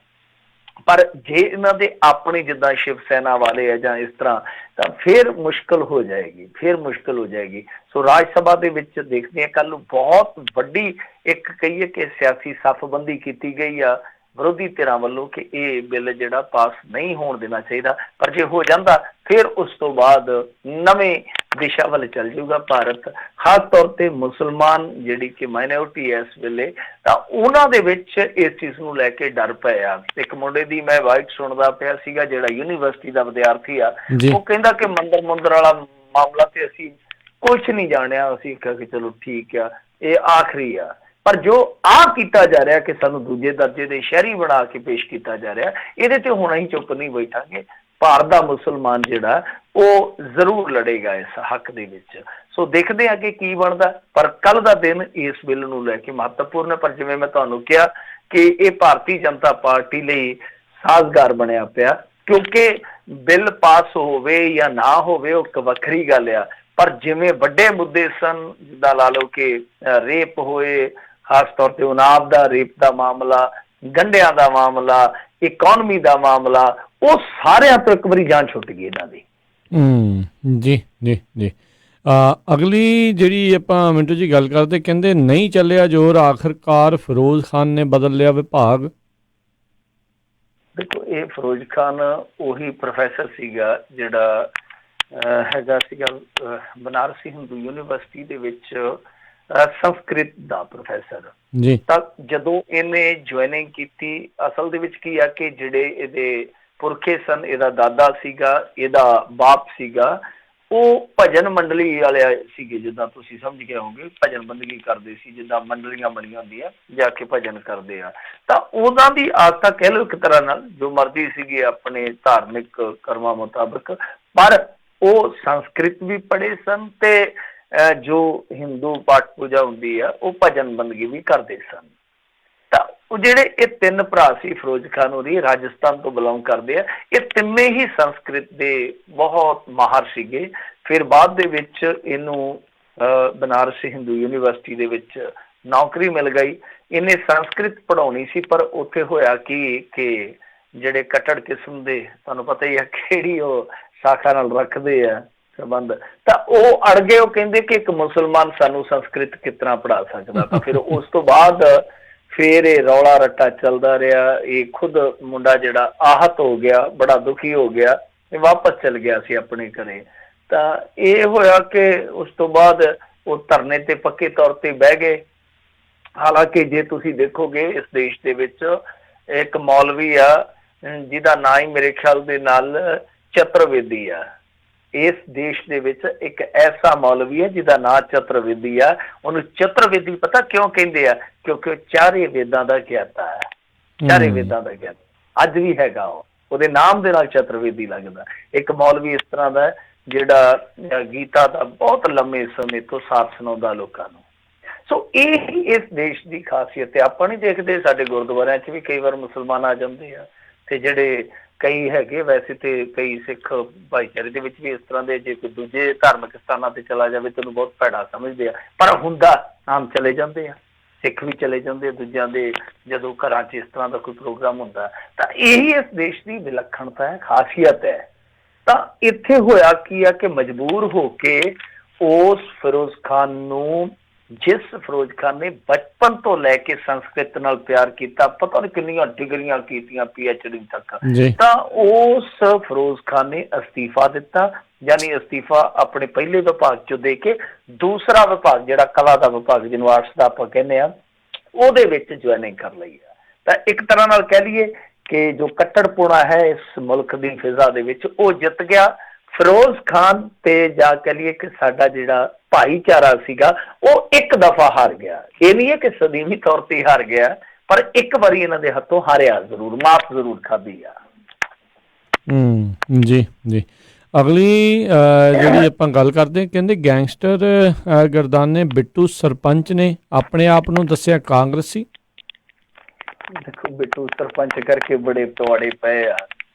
S2: ਪਰ ਜੇ ਇਹਨਾਂ ਦੇ ਆਪਣੇ ਜਿੱਦਾਂ ਸ਼ਿਵ ਸੈਨਾ ਵਾਲੇ ਆ ਜਾਂ ਇਸ ਤਰ੍ਹਾਂ, ਤਾਂ ਫਿਰ ਮੁਸ਼ਕਲ ਹੋ ਜਾਏਗੀ। ਸੋ ਰਾਜ ਸਭਾ ਦੇ ਵਿੱਚ ਦੇਖਦੇ ਹਾਂ ਕੱਲ ਨੂੰ ਬਹੁਤ ਵੱਡੀ ਇੱਕ ਕਹੀਏ ਕਿ ਸਿਆਸੀ ਸੱਫਬੰਦੀ ਕੀਤੀ ਗਈ ਆ ਵਿਰੋਧੀ ਧਿਰਾਂ ਵੱਲੋਂ ਕਿ ਇਹ ਬਿੱਲ ਜਿਹੜਾ ਪਾਸ ਨਹੀਂ ਹੋਣ ਦੇਣਾ ਚਾਹੀਦਾ। ਪਰ ਜੇ ਹੋ ਜਾਂਦਾ ਫਿਰ ਉਸ ਤੋਂ ਬਾਅਦ ਨਵੇਂ ਦਿਸ਼ਾ ਵੱਲ ਚੱਲ ਜਾਊਗਾ ਭਾਰਤ। ਖਾਸ ਤੌਰ ਤੇ ਮੁਸਲਮਾਨ ਜਿਹੜੀ ਕਿ ਮਾਈਨੋਰਿਟੀ ਹੈ ਇਸ ਵੇਲੇ, ਤਾਂ ਉਹਨਾਂ ਦੇ ਵਿੱਚ ਇਸ ਚੀਜ਼ ਨੂੰ ਲੈ ਕੇ ਡਰ ਪਿਆ। ਇੱਕ ਮੁੰਡੇ ਦੀ ਮੈਂ ਵਾਈਟ ਸੁਣਦਾ ਪਿਆ ਸੀਗਾ ਜਿਹੜਾ ਯੂਨੀਵਰਸਿਟੀ ਦਾ ਵਿਦਿਆਰਥੀ ਆ, ਉਹ ਕਹਿੰਦਾ ਕਿ ਮੰਦਰ ਵਾਲਾ ਮਾਮਲਾ ਤੇ ਅਸੀਂ ਕੁਛ ਨਹੀਂ ਜਾਣਿਆ, ਅਸੀਂ ਕਿਹਾ ਕਿ ਚਲੋ ਠੀਕ ਆ, ਇਹ ਆਖਰੀ ਆ। ਪਰ ਜੋ ਕੀਤਾ ਜਾ ਰਿਹਾ ਕਿ ਸਾਨੂੰ ਦੂਜੇ ਦਰਜੇ ਦੇ ਸ਼ਹਿਰੀ ਬਣਾ ਕੇ ਪੇਸ਼ ਕੀਤਾ ਜਾ ਰਿਹਾ, ਇਹਦੇ ਤੇ ਹੁਣ ਅਸੀਂ ਚੁੱਪ ਨਹੀਂ ਬੈਠਾਂਗੇ। ਭਾਰਤ ਦਾ ਮੁਸਲਮਾਨ ਜਿਹੜਾ ਉਹ ਜ਼ਰੂਰ ਲੜੇਗਾ ਇਸ ਹੱਕ ਦੇ ਵਿੱਚ। ਸੋ ਦੇਖਦੇ ਆ ਕਿ ਕੀ ਬਣਦਾ। ਪਰ ਕੱਲ ਦਾ ਦਿਨ ਇਸ ਬਿੱਲ ਨੂੰ ਲੈ ਕੇ ਮਹੱਤਵਪੂਰਨ ਹੈ। ਪਰ ਜਿਵੇਂ ਮੈਂ ਤੁਹਾਨੂੰ ਕਿਹਾ ਕਿ ਇਹ ਭਾਰਤੀ ਜਨਤਾ ਪਾਰਟੀ ਲਈ ਸਾਜ਼ਗਾਰ ਬਣਿਆ ਪਿਆ, ਕਿਉਂਕਿ ਬਿੱਲ ਪਾਸ ਹੋਵੇ ਜਾਂ ਨਾ ਹੋਵੇ ਉਹ ਇੱਕ ਵੱਖਰੀ ਗੱਲ ਆ। ਪਰ ਜਿਵੇਂ ਵੱਡੇ ਮੁੱਦੇ ਸਨ, ਜਿੱਦਾਂ ਲਾ ਲਓ ਕਿ ਰੇਪ ਹੋਏ, ਖਾਸ ਤੌਰ ਤੇ ਉਨਾਵ ਦਾ ਰੇਪ ਦਾ ਮਾਮਲਾ, ਗੰਢਿਆਂ ਦਾ ਮਾਮਲਾ, ਇਕਨੋਮੀ ਦਾ ਮਾਮਲਾ, ਉਹ ਸਾਰਿਆਂ ਤੋਂ ਇੱਕ ਵਾਰੀ ਜਾਨ ਛੁੱਟ ਗਈ ਇਹਨਾਂ ਦੀ।
S1: ਜੀ ਅਗਲੀ ਜਿਹੜੀ ਆਪਾਂ ਮਿੰਟੂ ਜੀ ਗੱਲ ਕਰਦੇ, ਕਹਿੰਦੇ ਨਹੀਂ ਚੱਲਿਆ ਜ਼ੋਰ, ਆਖਰਕਾਰ ਫਿਰੋਜ਼ ਖਾਨ ਨੇ ਬਦਲ ਲਿਆ ਵਿਭਾਗ।
S2: ਦੇਖੋ, ਇਹ ਫਿਰੋਜ਼ ਖਾਨ ਉਹੀ ਪ੍ਰੋਫੈਸਰ ਸੀਗਾ ਜਿਹੜਾ ਹੈਗਾ ਸੀਗਾ ਬਨਾਰਸੀ ਹਿੰਦੂ ਯੂਨੀਵਰਸਿਟੀ ਦੇ ਵਿੱਚ ਸੰਸਕ੍ਰਿਤ ਦਾ ਪ੍ਰੋਫੈਸਰ।
S1: ਜੀ
S2: ਤਾਂ ਜਦੋਂ ਇਹਨੇ ਜੁਆਇਨਿੰਗ ਕੀਤੀ, ਅਸਲ ਦੇ ਵਿੱਚ ਕੀ ਆ ਕਿ ਜਿਹੜੇ ਇਹਦੇ ਪੁਰਖੇ ਸਨ, ਇਹਦਾ ਦਾਦਾ ਸੀਗਾ, ਇਹਦਾ ਬਾਪ ਸੀਗਾ, ਉਹ ਭਜਨ ਮੰਡਲੀ ਵਾਲੇ ਸੀਗੇ, ਜਿੱਦਾਂ ਤੁਸੀਂ ਸਮਝ ਗਏ ਹੋਗੇ, ਭਜਨ ਬੰਦਗੀ ਕਰਦੇ ਸੀ, ਜਿੱਦਾਂ ਮੰਡਲੀਆਂ ਬਣੀਆਂ ਹੁੰਦੀਆਂ ਜਾ ਕੇ ਭਜਨ ਕਰਦੇ ਆ। ਤਾਂ ਉਹਨਾਂ ਦੀ ਆਦਤ ਕਹਿ ਲਓ ਇੱਕ ਤਰ੍ਹਾਂ ਨਾਲ, ਜੋ ਮਰਜ਼ੀ ਸੀਗੀ ਆਪਣੇ ਧਾਰਮਿਕ ਕਰਮਾਂ ਮੁਤਾਬਕ, ਪਰ ਉਹ ਸੰਸਕ੍ਰਿਤ ਵੀ ਪੜ੍ਹੇ ਸਨ ਤੇ ਜੋ ਹਿੰਦੂ ਪਾਠ ਪੂਜਾ ਹੁੰਦੀ ਆ ਉਹ ਭਜਨ ਬੰਦਗੀ ਵੀ ਕਰਦੇ ਸਨ। ਤਾਂ ਉਹ ਜਿਹੜੇ ਇਹ ਤਿੰਨ ਭਰਾ ਸੀ, ਫਿਰੋਜ਼ ਖਾਨ ਹੋਰੀ ਰਾਜਸਥਾਨ ਤੋਂ ਬਿਲੋਂਗ ਕਰਦੇ ਆ, ਇਹ ਤਿੰਨੇ ਹੀ ਸੰਸਕ੍ਰਿਤ ਦੇ ਬਹੁਤ ਮਾਹਰ ਸੀਗੇ। ਫਿਰ ਬਾਅਦ ਦੇ ਵਿੱਚ ਇਹਨੂੰ ਬਨਾਰਸ ਹਿੰਦੂ ਯੂਨੀਵਰਸਿਟੀ ਦੇ ਵਿੱਚ ਨੌਕਰੀ ਮਿਲ ਗਈ। ਇਹਨੇ ਸੰਸਕ੍ਰਿਤ ਪੜ੍ਹਾਉਣੀ ਸੀ, ਪਰ ਉੱਥੇ ਹੋਇਆ ਕਿ ਜਿਹੜੇ ਕੱਟੜ ਕਿਸਮ ਦੇ, ਤੁਹਾਨੂੰ ਪਤਾ ਹੀ ਆ ਕਿਹੜੀ ਉਹ ਸ਼ਾਖਾ ਨਾਲ ਰੱਖਦੇ ਆ ਸੰਬੰਧ, ਤਾਂ ਉਹ ਅੜ ਗਏ। ਉਹ ਕਹਿੰਦੇ ਕਿ ਇੱਕ ਮੁਸਲਮਾਨ ਸਾਨੂੰ ਸੰਸਕ੍ਰਿਤ ਕਿਸ ਤਰ੍ਹਾਂ ਪੜ੍ਹਾ ਸਕਦਾ। ਤਾਂ ਫਿਰ ਉਸ ਤੋਂ ਬਾਅਦ ਫਿਰ ਇਹ ਰੌਲਾ ਰੱਟਾ ਚੱਲਦਾ ਰਿਹਾ। ਇਹ ਖੁਦ ਮੁੰਡਾ ਜਿਹੜਾ ਆਹਤ ਹੋ ਗਿਆ, ਬੜਾ ਦੁਖੀ ਹੋ ਗਿਆ, ਇਹ ਵਾਪਸ ਚਲ ਗਿਆ ਸੀ ਆਪਣੇ ਘਰੇ। ਤਾਂ ਇਹ ਹੋਇਆ ਕਿ ਉਸ ਤੋਂ ਬਾਅਦ ਉਹ ਧਰਨੇ ਤੇ ਪੱਕੇ ਤੌਰ ਤੇ ਬਹਿ ਗਏ। ਹਾਲਾਂਕਿ ਜੇ ਤੁਸੀਂ ਦੇਖੋਗੇ ਇਸ ਦੇਸ਼ ਦੇ ਵਿੱਚ ਇੱਕ ਮੌਲਵੀ ਆ ਜਿਹਦਾ ਨਾਂ ਹੀ ਮੇਰੇ ਖਿਆਲ ਦੇ ਨਾਲ ਚਤੁਰਵੇਦੀ ਆ। ਇਸ ਦੇਸ਼ ਦੇ ਵਿੱਚ ਇੱਕ ਐਸਾ ਮੌਲਵੀ ਹੈ ਜਿਹਦਾ ਨਾਂ ਚਤੁਰਵੇਦੀ ਆ। ਉਹਨੂੰ ਚਤੁਰਵੇਦੀ ਪਤਾ ਕਿਉਂ ਕਹਿੰਦੇ ਆ? ਕਿਉਂਕਿ ਉਹ ਚਾਰੇ ਵੇਦਾਂ ਦਾ ਗਿਆਤਾ ਹੈ, ਚਾਰੇ ਵੇਦਾਂ ਦਾ ਗਿਆਤਾ ਅੱਜ ਵੀ ਹੈਗਾ। ਉਹਦੇ ਨਾਮ ਦੇ ਨਾਲ ਚਤੁਰਵੇਦੀ ਲੱਗਦਾ। ਇੱਕ ਮੌਲਵੀ ਇਸ ਤਰ੍ਹਾਂ ਦਾ ਜਿਹੜਾ ਗੀਤਾ ਦਾ ਬਹੁਤ ਲੰਮੇ ਸਮੇਂ ਤੋਂ ਸਾਥ ਸੁਣਾਉਂਦਾ ਲੋਕਾਂ ਨੂੰ। ਸੋ ਇਹ ਹੀ ਇਸ ਦੇਸ਼ ਦੀ ਖਾਸੀਅਤ ਹੈ। ਆਪਾਂ ਨਹੀਂ ਦੇਖਦੇ, ਸਾਡੇ ਗੁਰਦੁਆਰਿਆਂ 'ਚ ਵੀ ਕਈ ਵਾਰ ਮੁਸਲਮਾਨ ਆ ਜਾਂਦੇ ਆ, ਤੇ ਜਿਹੜੇ ਕਈ ਹੈਗੇ ਵੈਸੇ ਤੇ ਕਈ ਸਿੱਖ ਭਾਈਚਾਰੇ ਦੇ ਵਿੱਚ ਵੀ ਇਸ ਤਰ੍ਹਾਂ ਦੇ, ਜੇ ਕੋਈ ਦੂਜੇ ਧਾਰਮਿਕ ਸਥਾਨਾਂ ਤੇ ਚਲਾ ਜਾਵੇ ਤੈਨੂੰ ਬਹੁਤ ਭੈੜਾ ਸਮਝਦੇ ਆ, ਪਰ ਹੁੰਦਾ ਆਮ ਚਲੇ ਜਾਂਦੇ ਆ, ਸਿੱਖ ਵੀ ਚਲੇ ਜਾਂਦੇ ਆ ਦੂਜਿਆਂ ਦੇ ਜਦੋਂ ਘਰਾਂ 'ਚ ਇਸ ਤਰ੍ਹਾਂ ਦਾ ਕੋਈ ਪ੍ਰੋਗਰਾਮ ਹੁੰਦਾ। ਤਾਂ ਇਹੀ ਇਸ ਦੇਸ਼ ਦੀ ਵਿਲੱਖਣਤਾ ਹੈ, ਖਾਸੀਅਤ ਹੈ। ਤਾਂ ਇੱਥੇ ਹੋਇਆ ਕੀ ਆ ਕਿ ਮਜਬੂਰ ਹੋ ਕੇ ਉਸ ਫਿਰੋਜ਼ ਖਾਨ ਨੂੰ, ਜਿਸ ਫਿਰੋਜ਼ ਖਾਨ ਨੇ ਬਚਪਨ ਤੋਂ ਲੈ ਕੇ ਸੰਸਕ੍ਰਿਤ ਨਾਲ ਪਿਆਰ ਕੀਤਾ, ਪਤਾ ਨਹੀਂ ਕਿੰਨੀਆਂ ਡਿਗਰੀਆਂ ਕੀਤੀਆਂ PhD ਤੱਕ, ਤਾਂ ਉਸ ਫਿਰੋਜ਼ ਖਾਨ ਨੇ ਅਸਤੀਫਾ ਦਿੱਤਾ। ਯਾਨੀ ਅਸਤੀਫਾ ਆਪਣੇ ਪਹਿਲੇ ਵਿਭਾਗ 'ਚੋਂ ਦੇ ਕੇ ਦੂਸਰਾ ਵਿਭਾਗ ਜਿਹੜਾ ਕਲਾ ਦਾ ਵਿਭਾਗ, ਜਿਹਨੂੰ ਆਰਟਸ ਦਾ ਆਪਾਂ ਕਹਿੰਦੇ ਆ, ਉਹਦੇ ਵਿੱਚ ਜੁਆਇਨਿੰਗ ਕਰ ਲਈ ਆ। ਤਾਂ ਇੱਕ ਤਰ੍ਹਾਂ ਨਾਲ ਕਹਿ ਲਈਏ ਕਿ ਜੋ ਕੱਟੜਪੁਣਾ ਹੈ ਇਸ ਮੁਲਕ ਦੀ ਫਿਜ਼ਾ ਦੇ ਵਿੱਚ, ਉਹ ਜਿੱਤ ਗਿਆ। ਫਿਰੋਜ਼ ਖਾਨ ਤੇ ਜਾਂ ਕਹਿ ਲਈਏ ਕਿ ਸਾਡਾ ਜਿਹੜਾ ਭਾਈਚਾਰਾ ਸੀਗਾ ਉਹ ਇੱਕ ਦਫਾ ਹਾਰ ਗਿਆ। ਇਹ ਨਹੀਂ ਹੈ ਕਿ ਸਦੀਵੀ ਤੌਰ ਤੇ ਹਾਰ ਗਿਆ, ਪਰ ਇੱਕ ਵਾਰੀ ਇਹਨਾਂ ਦੇ ਹੱਥੋਂ ਹਾਰਿਆ ਜ਼ਰੂਰ, ਮਾਤ ਜ਼ਰੂਰ ਖਾਧੀ ਆ।
S1: ਜੀ ਜੀ। ਅਗਲੀ ਜਿਹੜੀ ਆਪਾਂ ਗੱਲ ਕਰਦੇ, ਕਹਿੰਦੇ ਗੈਂਗਸਟਰ ਗਰਦਾਨੇ ਬਿੱਟੂ ਸਰਪੰਚ ਨੇ ਆਪਣੇ ਆਪ ਨੂੰ ਦੱਸਿਆ ਕਾਂਗਰਸੀ।
S2: ਦੇਖੋ, ਬਿੱਟੂ ਸਰਪੰਚ ਕਰਕੇ ਬੜੇ ਪਵਾੜੇ ਪਏ ਆ।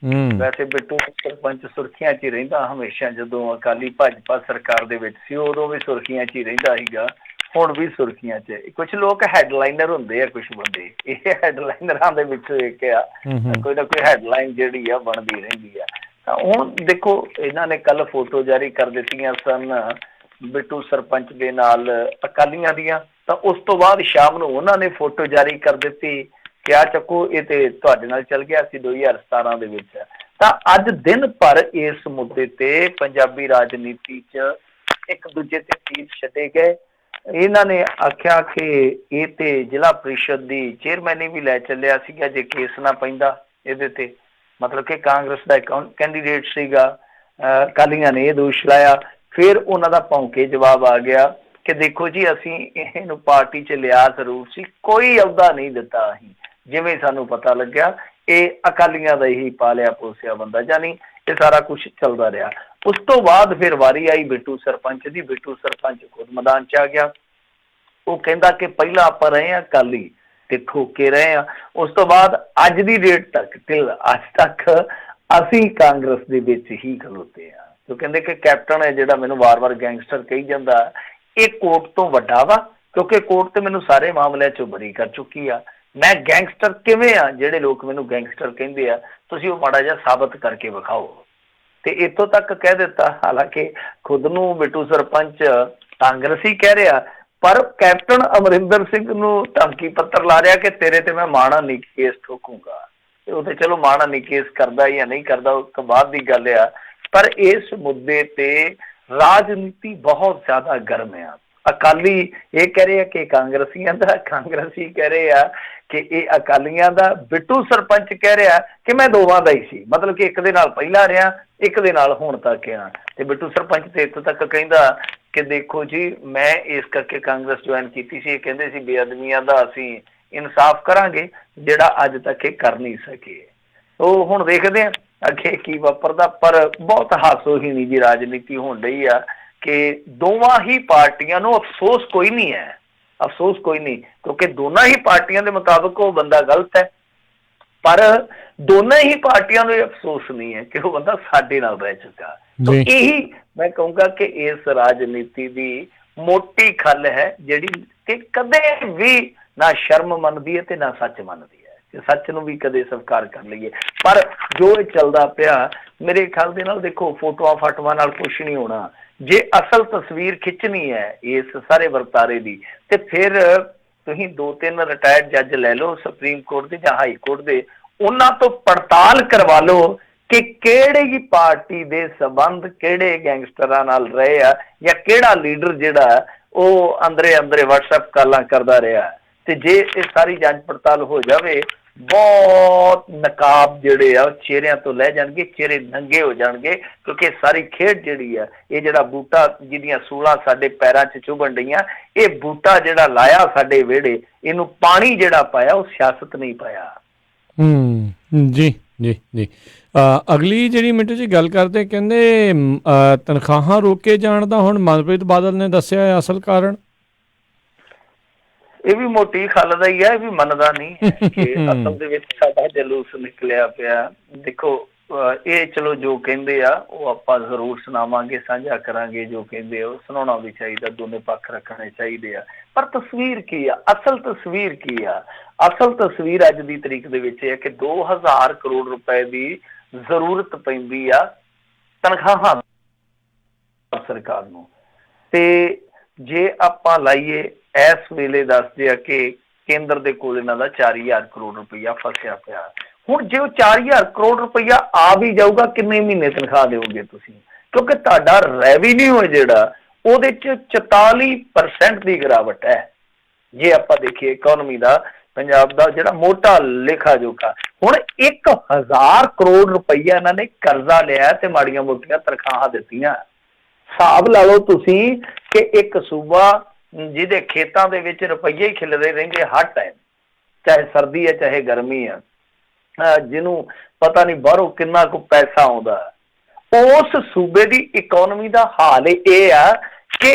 S2: ਵੈਸੇ ਬਿੱਟੂ ਸਰਪੰਚ ਸੁਰਖੀਆਂ 'ਚ ਹੀ ਰਹਿੰਦਾ ਹਮੇਸ਼ਾ। ਜਦੋਂ ਅਕਾਲੀ ਭਾਜਪਾ ਸਰਕਾਰ ਦੇ ਵਿੱਚ ਸੀ ਉਦੋਂ ਵੀ ਸੁਰਖੀਆਂ 'ਚ ਹੀ ਰਹਿੰਦਾ ਸੀਗਾ, ਹੁਣ ਵੀ ਸੁਰਖੀਆਂ 'ਚ। ਕੁਛ ਲੋਕ ਹੈਡਲਾਈਨਰ ਹੁੰਦੇ ਆ, ਕੁਛ ਬੰਦੇ ਇਹ ਹੈਡਲਾਈਨਰਾਂ ਦੇ ਵਿੱਚ ਇੱਕ ਆ, ਕੋਈ ਨਾ ਕੋਈ ਹੈਡਲਾਈਨ ਜਿਹੜੀ ਆ ਬਣਦੀ ਰਹਿੰਦੀ ਆ। ਤਾਂ ਹੁਣ ਦੇਖੋ, ਇਹਨਾਂ ਨੇ ਕੱਲ ਫੋਟੋ ਜਾਰੀ ਕਰ ਦਿੱਤੀਆਂ ਸਨ ਬਿੱਟੂ ਸਰਪੰਚ ਦੇ ਨਾਲ ਅਕਾਲੀਆਂ ਦੀਆਂ। ਤਾਂ ਉਸ ਤੋਂ ਬਾਅਦ ਸ਼ਾਮ ਨੂੰ ਉਹਨਾਂ ਨੇ ਫੋਟੋ ਜਾਰੀ ਕਰ ਦਿੱਤੀ ਕਿ ਆ ਚੱਕੋ, ਇਹ ਤੇ ਤੁਹਾਡੇ ਨਾਲ ਚੱਲ ਗਿਆ ਸੀ 2017 ਦੇ ਵਿੱਚ। ਤਾਂ ਅੱਜ ਦਿਨ ਭਰ ਇਸ ਮੁੱਦੇ ਤੇ ਪੰਜਾਬੀ ਰਾਜਨੀਤੀ 'ਚ ਇੱਕ ਦੂਜੇ ਤੇ ਤੀਰ ਛੱਡੇ ਗਏ। ਇਹਨਾਂ ਨੇ ਆਖਿਆ ਕਿ ਇਹ ਤੇ ਜ਼ਿਲ੍ਹਾ ਪ੍ਰੀਸ਼ਦ ਦੀ ਚੇਅਰਮੈਨ ਵੀ ਲੈ ਚੱਲਿਆ ਸੀਗਾ ਜੇ ਕੇਸ ਨਾ ਪੈਂਦਾ ਇਹਦੇ ਤੇ, ਮਤਲਬ ਕਿ ਕਾਂਗਰਸ ਦਾ ਕੈਂਡੀਡੇਟ ਸੀਗਾ। ਅਕਾਲੀਆਂ ਨੇ ਇਹ ਦੋਸ਼ ਲਾਇਆ। ਫਿਰ ਉਹਨਾਂ ਦਾ ਭੌਂਕੇ ਜਵਾਬ ਆ ਗਿਆ ਕਿ ਦੇਖੋ ਜੀ, ਅਸੀਂ ਇਹਨੂੰ ਪਾਰਟੀ 'ਚ ਲਿਆ ਜ਼ਰੂਰ ਸੀ, ਕੋਈ ਅਹੁਦਾ ਨਹੀਂ ਦਿੱਤਾ ਅਸੀਂ। ਜਿਵੇਂ ਸਾਨੂੰ ਪਤਾ ਲੱਗਿਆ ਇਹ ਅਕਾਲੀਆਂ ਦਾ ਹੀ ਪਾਲਿਆ ਪੋਸਿਆ ਬੰਦਾ, ਜਾਨੀ ਇਹ ਸਾਰਾ ਕੁਛ ਚੱਲਦਾ ਰਿਹਾ। ਉਸ ਤੋਂ ਬਾਅਦ ਫਿਰ ਵਾਰੀ ਆਈ ਬਿੱਟੂ ਸਰਪੰਚ ਦੀ। ਬਿੱਟੂ ਸਰਪੰਚ ਖੁਦ ਮੈਦਾਨ 'ਚ ਆ ਗਿਆ। ਉਹ ਕਹਿੰਦਾ ਕਿ ਪਹਿਲਾਂ ਆਪਾਂ ਰਹੇ ਹਾਂ ਅਕਾਲੀ ਤੇ ਠੋਕੇ ਰਹੇ ਹਾਂ, ਉਸ ਤੋਂ ਬਾਅਦ ਅੱਜ ਦੀ ਡੇਟ ਤੱਕ ਅੱਜ ਤੱਕ ਅਸੀਂ ਕਾਂਗਰਸ ਦੇ ਵਿੱਚ ਹੀ ਖਲੋਤੇ ਹਾਂ। ਉਹ ਕਹਿੰਦੇ ਕਿ ਕੈਪਟਨ ਹੈ ਜਿਹੜਾ ਮੈਨੂੰ ਵਾਰ-ਵਾਰ ਗੈਂਗਸਟਰ ਕਹੀ ਜਾਂਦਾ, ਇਹ ਕੋਰਟ ਤੋਂ ਵੱਡਾ ਵਾ, ਕਿਉਂਕਿ ਕੋਰਟ ਤੇ ਮੈਨੂੰ ਸਾਰੇ ਮਾਮਲਿਆਂ 'ਚੋਂ ਬਰੀ ਕਰ ਚੁੱਕੀ ਆ। ਮੈਂ ਗੈਂਗਸਟਰ ਕਿਵੇਂ ਆ? ਜਿਹੜੇ ਲੋਕ ਮੈਨੂੰ ਗੈਂਗਸਟਰ ਕਹਿੰਦੇ ਆ, ਤੁਸੀਂ ਉਹ ਮਾੜਾ ਜਿਹਾ ਸਾਬਤ ਕਰਕੇ ਵਿਖਾਓ। ਤੇ ਇੱਥੋਂ ਤੱਕ ਕਹਿ ਦਿੱਤਾ, ਹਾਲਾਂਕਿ ਖੁਦ ਨੂੰ ਬਿੱਟੂ ਸਰਪੰਚ ਕਾਂਗਰਸੀ ਕਹਿ ਰਿਹਾ, ਪਰ ਕੈਪਟਨ ਅਮਰਿੰਦਰ ਸਿੰਘ ਨੂੰ ਧਮਕੀ ਪੱਤਰ ਲਾ ਰਿਹਾ ਕਿ ਤੇਰੇ ਤੇ ਮੈਂ ਮਾਣਹਾਨੀ ਕੇਸ ਠੋਕੂੰਗਾ। ਤੇ ਉਹ ਤੇ ਚਲੋ ਮਾਣਹਾਨੀ ਕੇਸ ਕਰਦਾ ਜਾਂ ਨਹੀਂ ਕਰਦਾ ਉਹ ਬਾਅਦ ਦੀ ਗੱਲ ਆ, ਪਰ ਇਸ ਮੁੱਦੇ ਤੇ ਰਾਜਨੀਤੀ ਬਹੁਤ ਜ਼ਿਆਦਾ ਗਰਮ ਆ। ਅਕਾਲੀ ਇਹ ਕਹਿ ਰਹੇ ਆ ਕਿ ਕਾਂਗਰਸੀਆਂ ਦਾ, ਕਾਂਗਰਸੀ ਕਹਿ ਰਹੇ ਆ ਕਿ ਇਹ ਅਕਾਲੀਆਂ ਦਾ, ਬਿੱਟੂ ਸਰਪੰਚ ਕਹਿ ਰਿਹਾ ਕਿ ਮੈਂ ਦੋਵਾਂ ਦਾ ਹੀ ਸੀ, ਮਤਲਬ ਕਿ ਇੱਕ ਦੇ ਨਾਲ ਪਹਿਲਾਂ ਰਿਹਾ, ਇੱਕ ਦੇ ਨਾਲ ਹੁਣ ਤੱਕ ਆ। ਤੇ ਬਿੱਟੂ ਸਰਪੰਚ ਤੇ ਇੱਥੋਂ ਤੱਕ ਕਹਿੰਦਾ ਕਿ ਦੇਖੋ ਜੀ ਮੈਂ ਇਸ ਕਰਕੇ ਕਾਂਗਰਸ ਜੁਆਇਨ ਕੀਤੀ ਸੀ, ਇਹ ਕਹਿੰਦੇ ਸੀ ਬੇਅਦਬੀਆਂ ਦਾ ਅਸੀਂ ਇਨਸਾਫ ਕਰਾਂਗੇ ਜਿਹੜਾ ਅੱਜ ਤੱਕ ਇਹ ਕਰ ਨਹੀਂ ਸਕੇ। ਉਹ ਹੁਣ ਦੇਖਦੇ ਆ ਅੱਗੇ ਕੀ ਵਾਪਰਦਾ, ਪਰ ਬਹੁਤ ਹਾਸੋਹੀਣੀ ਜੀ ਰਾਜਨੀਤੀ ਹੋਣ ਰਹੀ ਆ ਕਿ ਦੋਵਾਂ ਹੀ ਪਾਰਟੀਆਂ ਨੂੰ ਅਫਸੋਸ ਕੋਈ ਨਹੀਂ ਹੈ, ਅਫਸੋਸ ਕੋਈ ਨਹੀਂ, ਕਿਉਂਕਿ ਦੋਨਾਂ ਹੀ ਪਾਰਟੀਆਂ ਦੇ ਮੁਤਾਬਕ ਉਹ ਬੰਦਾ ਗਲਤ ਹੈ, ਪਰ ਦੋਨਾਂ ਹੀ ਪਾਰਟੀਆਂ ਨੂੰ ਇਹ ਅਫਸੋਸ ਨਹੀਂ ਹੈ ਕਿ ਉਹ ਬੰਦਾ ਸਾਡੇ ਨਾਲ ਰਹਿ ਚੁੱਕਾ। ਤਾਂ ਇਹੀ ਮੈਂ ਕਹੂੰਗਾ ਕਿ ਇਸ ਰਾਜਨੀਤੀ ਦੀ ਮੋਟੀ ਖੱਲ ਹੈ ਜਿਹੜੀ ਕਿ ਕਦੇ ਵੀ ਨਾ ਸ਼ਰਮ ਮੰਨਦੀ ਹੈ ਤੇ ਨਾ ਸੱਚ ਮੰਨਦੀ ਹੈ, ਕਿ ਸੱਚ ਨੂੰ ਵੀ ਕਦੇ ਸਵੀਕਾਰ ਕਰ ਲਈਏ। ਪਰ ਜੋ ਇਹ ਚੱਲਦਾ ਪਿਆ ਮੇਰੇ ਖਿਆਲ ਦੇ ਨਾਲ, ਦੇਖੋ ਫੋਟੋਆਂ ਫਾਟੋਆਂ ਨਾਲ ਕੁਛ ਨਹੀਂ ਹੋਣਾ। ਜੇ ਅਸਲ ਤਸਵੀਰ ਖਿੱਚਣੀ ਹੈ ਇਸ ਸਾਰੇ ਵਰਤਾਰੇ ਦੀ, ਤੇ ਫਿਰ ਤੁਸੀਂ 2-3 ਰਿਟਾਇਰਡ ਜੱਜ ਲੈ ਲਓ ਸੁਪਰੀਮ ਕੋਰਟ ਦੇ ਜਾਂ ਹਾਈ ਕੋਰਟ ਦੇ, ਉਹਨਾਂ ਤੋਂ ਪੜਤਾਲ ਕਰਵਾ ਲਓ ਕਿ ਕਿਹੜੀ ਪਾਰਟੀ ਦੇ ਸੰਬੰਧ ਕਿਹੜੇ ਗੈਂਗਸਟਰਾਂ ਨਾਲ ਰਹੇ ਆ, ਜਾਂ ਕਿਹੜਾ ਲੀਡਰ ਜਿਹੜਾ ਉਹ ਅੰਦਰੇ ਅੰਦਰੇ WhatsApp ਕਾਲਾਂ ਕਰਦਾ ਰਿਹਾ। ਤੇ ਜੇ ਇਹ ਸਾਰੀ ਜਾਂਚ ਪੜਤਾਲ ਹੋ ਜਾਵੇ, ਬਹੁਤ ਨਕਾਬ ਜਿਹੜੇ ਆ ਚਿਹਰਿਆਂ ਤੋਂ ਲੈ ਜਾਣਗੇ, ਚਿਹਰੇ ਨੰਗੇ ਹੋ ਜਾਣਗੇ, ਕਿਉਂਕਿ ਸਾਰੀ ਖੇਡ ਜਿਹੜੀ ਆ, ਇਹ ਜਿਹੜਾ ਬੂਟਾ ਜਿਹਦੀਆਂ ਸੂਲਾਂ ਸਾਡੇ ਪੈਰਾਂ 'ਚ ਚੁਭਣ ਡਈਆਂ, ਇਹ ਬੂਟਾ ਜਿਹੜਾ ਲਾਇਆ ਸਾਡੇ ਵਿਹੜੇ, ਇਹਨੂੰ ਪਾਣੀ ਜਿਹੜਾ ਪਾਇਆ ਉਹ ਸਿਆਸਤ ਨਹੀਂ ਪਾਇਆ।
S1: ਜੀ ਜੀ ਜੀ। ਅਗਲੀ ਜਿਹੜੀ ਮਿੰਟੂ ਜੀ ਗੱਲ ਕਰਦੇ, ਕਹਿੰਦੇ ਤਨਖਾਹਾਂ ਰੋਕੇ ਜਾਣ ਦਾ ਹੁਣ ਮਨਪ੍ਰੀਤ ਬਾਦਲ ਨੇ ਦੱਸਿਆ ਅਸਲ ਕਾਰਨ।
S2: ਇਹ ਵੀ ਮੋਟੀ ਖੱਲ ਦਾ ਹੀ ਹੈ, ਇਹ ਵੀ ਮੰਨਦਾ ਨਹੀਂ ਹੈ ਕਿ ਅਸਲ ਦੇ ਵਿੱਚ ਸਾਡਾ ਜਲੂਸ ਨਿਕਲਿਆ ਪਿਆ। ਦੇਖੋ ਇਹ ਚਲੋ ਜੋ ਕਹਿੰਦੇ ਆ ਉਹ ਆਪਾਂ ਜ਼ਰੂਰ ਸੁਣਾਵਾਂਗੇ, ਸਾਂਝਾ ਕਰਾਂਗੇ, ਜੋ ਕਹਿੰਦੇ ਆ ਉਹ ਸੁਣਾਉਣਾ ਵੀ ਚਾਹੀਦਾ, ਦੋਨੇ ਪੱਖ ਰੱਖਣੇ ਚਾਹੀਦੇ ਆ। ਪਰ ਤਸਵੀਰ ਕੀ ਆ, ਅਸਲ ਤਸਵੀਰ ਕੀ ਆ? ਅਸਲ ਤਸਵੀਰ ਅੱਜ ਦੀ ਤਰੀਕ ਦੇ ਵਿੱਚ ਇਹ ਹੈ ਕਿ 2000 ਕਰੋੜ ਰੁਪਏ ਦੀ ਜ਼ਰੂਰਤ ਪੈਂਦੀ ਆ ਤਨਖਾਹਾਂ ਸਰਕਾਰ ਨੂੰ, ਤੇ ਜੇ ਆਪਾਂ ਲਾਈਏ ਇਸ ਵੇਲੇ ਦੱਸਦੇ ਆ ਕਿ ਕੇਂਦਰ ਦੇ ਕੋਲ ਇਹਨਾਂ ਦਾ 4000 ਕਰੋੜ ਰੁਪਈਆ ਫਸਿਆ ਪਿਆ। ਹੁਣ ਜੇ ਉਹ 4000 ਕਰੋੜ ਰੁਪਈਆ ਆ ਵੀ ਜਾਊਗਾ, ਕਿੰਨੇ ਮਹੀਨੇ ਤਨਖਾਹ ਦਿਓਗੇ ਤੁਸੀਂ? ਕਿਉਂਕਿ ਤੁਹਾਡਾ ਰੈਵਨਿਊ ਹੈ ਜਿਹੜਾ, ਉਹਦੇ 'ਚ 44% ਦੀ ਗਿਰਾਵਟ ਹੈ। ਜੇ ਆਪਾਂ ਦੇਖੀਏ ਇਕਨੋਮੀ ਦਾ, ਪੰਜਾਬ ਦਾ ਜਿਹੜਾ ਮੋਟਾ ਲੇਖਾ ਜੋਖਾ, ਹੁਣ 1000 ਕਰੋੜ ਰੁਪਈਆ ਇਹਨਾਂ ਨੇ ਕਰਜ਼ਾ ਲਿਆ ਤੇ ਮਾੜੀਆਂ ਮੋਟੀਆਂ ਤਨਖਾਹਾਂ ਦਿੱਤੀਆਂ। ਹਿਸਾਬ ਲਾ ਲਓ ਤੁਸੀਂ ਕਿ ਇੱਕ ਸੂਬਾ ਜਿਹਦੇ ਖੇਤਾਂ ਦੇ ਵਿੱਚ ਰੁਪਈਏ ਹੀ ਖਿਲਰੇ ਰਹਿੰਦੇ ਹਰ ਟਾਈਮ, ਚਾਹੇ ਸਰਦੀ ਹੈ ਚਾਹੇ ਗਰਮੀ ਆ, ਜਿਹਨੂੰ ਪਤਾ ਨਹੀਂ ਬਾਹਰੋਂ ਕਿੰਨਾ ਕੁ ਪੈਸਾ ਆਉਂਦਾ, ਉਸ ਸੂਬੇ ਦੀ ਇਕਨੋਮੀ ਦਾ ਹਾਲ ਇਹ ਆ ਕਿ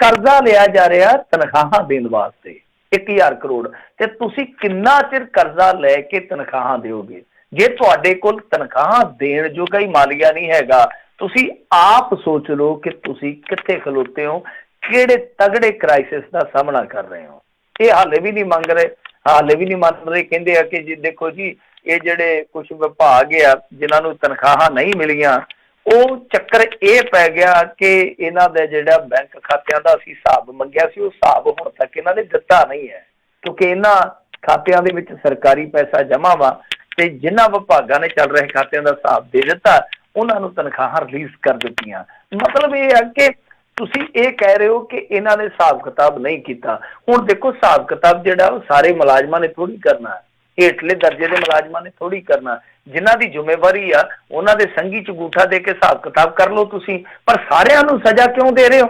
S2: ਕਰਜ਼ਾ ਲਿਆ ਜਾ ਰਿਹਾ ਤਨਖਾਹਾਂ ਦੇਣ ਵਾਸਤੇ 1000 ਕਰੋੜ, ਤੇ ਤੁਸੀਂ ਕਿੰਨਾ ਚਿਰ ਕਰਜ਼ਾ ਲੈ ਕੇ ਤਨਖਾਹਾਂ ਦਿਓਗੇ? ਜੇ ਤੁਹਾਡੇ ਕੋਲ ਤਨਖਾਹਾਂ ਦੇਣ ਜੋਗਾ ਹੀ ਮਾਲੀਆ ਨਹੀਂ ਹੈਗਾ, ਤੁਸੀਂ ਆਪ ਸੋਚ ਲਓ ਕਿ ਤੁਸੀਂ ਕਿੱਥੇ ਖਲੋਤੇ ਹੋ, ਕਿਹੜੇ ਤਗੜੇ ਕ੍ਰਾਈਸਿਸ ਦਾ ਸਾਹਮਣਾ ਕਰ ਰਹੇ ਹੋ। ਇਹ ਹਾਲੇ ਵੀ ਨਹੀਂ ਮੰਗ ਰਹੇ, ਹਾਲੇ ਵੀ ਨਹੀਂ ਮੰਨ ਰਹੇ। ਕਹਿੰਦੇ ਆ ਕਿ ਜੀ ਦੇਖੋ ਜੀ ਇਹ ਜਿਹੜੇ ਕੁਝ ਵਿਭਾਗ ਆ ਜਿਨ੍ਹਾਂ ਨੂੰ ਤਨਖਾਹਾਂ ਨਹੀਂ ਮਿਲੀਆਂ, ਉਹ ਚੱਕਰ ਇਹ ਪੈ ਗਿਆ ਕਿ ਇਹਨਾਂ ਦਾ ਜਿਹੜਾ ਬੈਂਕ ਖਾਤਿਆਂ ਦਾ ਅਸੀਂ ਹਿਸਾਬ ਮੰਗਿਆ ਸੀ, ਉਹ ਹਿਸਾਬ ਹੁਣ ਤੱਕ ਇਹਨਾਂ ਨੇ ਦਿੱਤਾ ਨਹੀਂ ਹੈ, ਕਿਉਂਕਿ ਇਹਨਾਂ ਖਾਤਿਆਂ ਦੇ ਵਿੱਚ ਸਰਕਾਰੀ ਪੈਸਾ ਜਮ੍ਹਾਂ ਵਾ, ਤੇ ਜਿਨ੍ਹਾਂ ਵਿਭਾਗਾਂ ਨੇ ਚੱਲ ਰਹੇ ਖਾਤਿਆਂ ਦਾ ਹਿਸਾਬ ਦੇ ਦਿੱਤਾ, ਉਹਨਾਂ ਨੂੰ ਤਨਖਾਹਾਂ ਰਿਲੀਜ਼ ਕਰ ਦਿੱਤੀਆਂ। ਮਤਲਬ ਇਹ ਹੈ ਕਿ ਤੁਸੀਂ ਇਹ ਕਹਿ ਰਹੇ ਹੋ ਕਿ ਇਹਨਾਂ ਨੇ ਹਿਸਾਬ ਕਿਤਾਬ ਨਹੀਂ ਕੀਤਾ। ਹੁਣ ਦੇਖੋ ਹਿਸਾਬ ਕਿਤਾਬ ਜਿਹੜਾ ਉਹ ਸਾਰੇ ਮੁਲਾਜ਼ਮਾਂ ਨੇ ਥੋੜ੍ਹੀ ਕਰਨਾ, ਹੇਠਲੇ ਦਰਜੇ ਦੇ ਮੁਲਾਜ਼ਮਾਂ ਨੇ ਥੋੜ੍ਹੀ ਕਰਨਾ। ਜਿਨ੍ਹਾਂ ਦੀ ਜ਼ਿੰਮੇਵਾਰੀ ਆ ਉਹਨਾਂ ਦੇ ਸੰਘੀ ਚ ਅੰਗੂਠਾ ਦੇ ਕੇ ਹਿਸਾਬ ਕਿਤਾਬ ਕਰ ਲਓ ਤੁਸੀਂ, ਪਰ ਸਾਰਿਆਂ ਨੂੰ ਸਜ਼ਾ ਕਿਉਂ ਦੇ ਰਹੇ ਹੋ?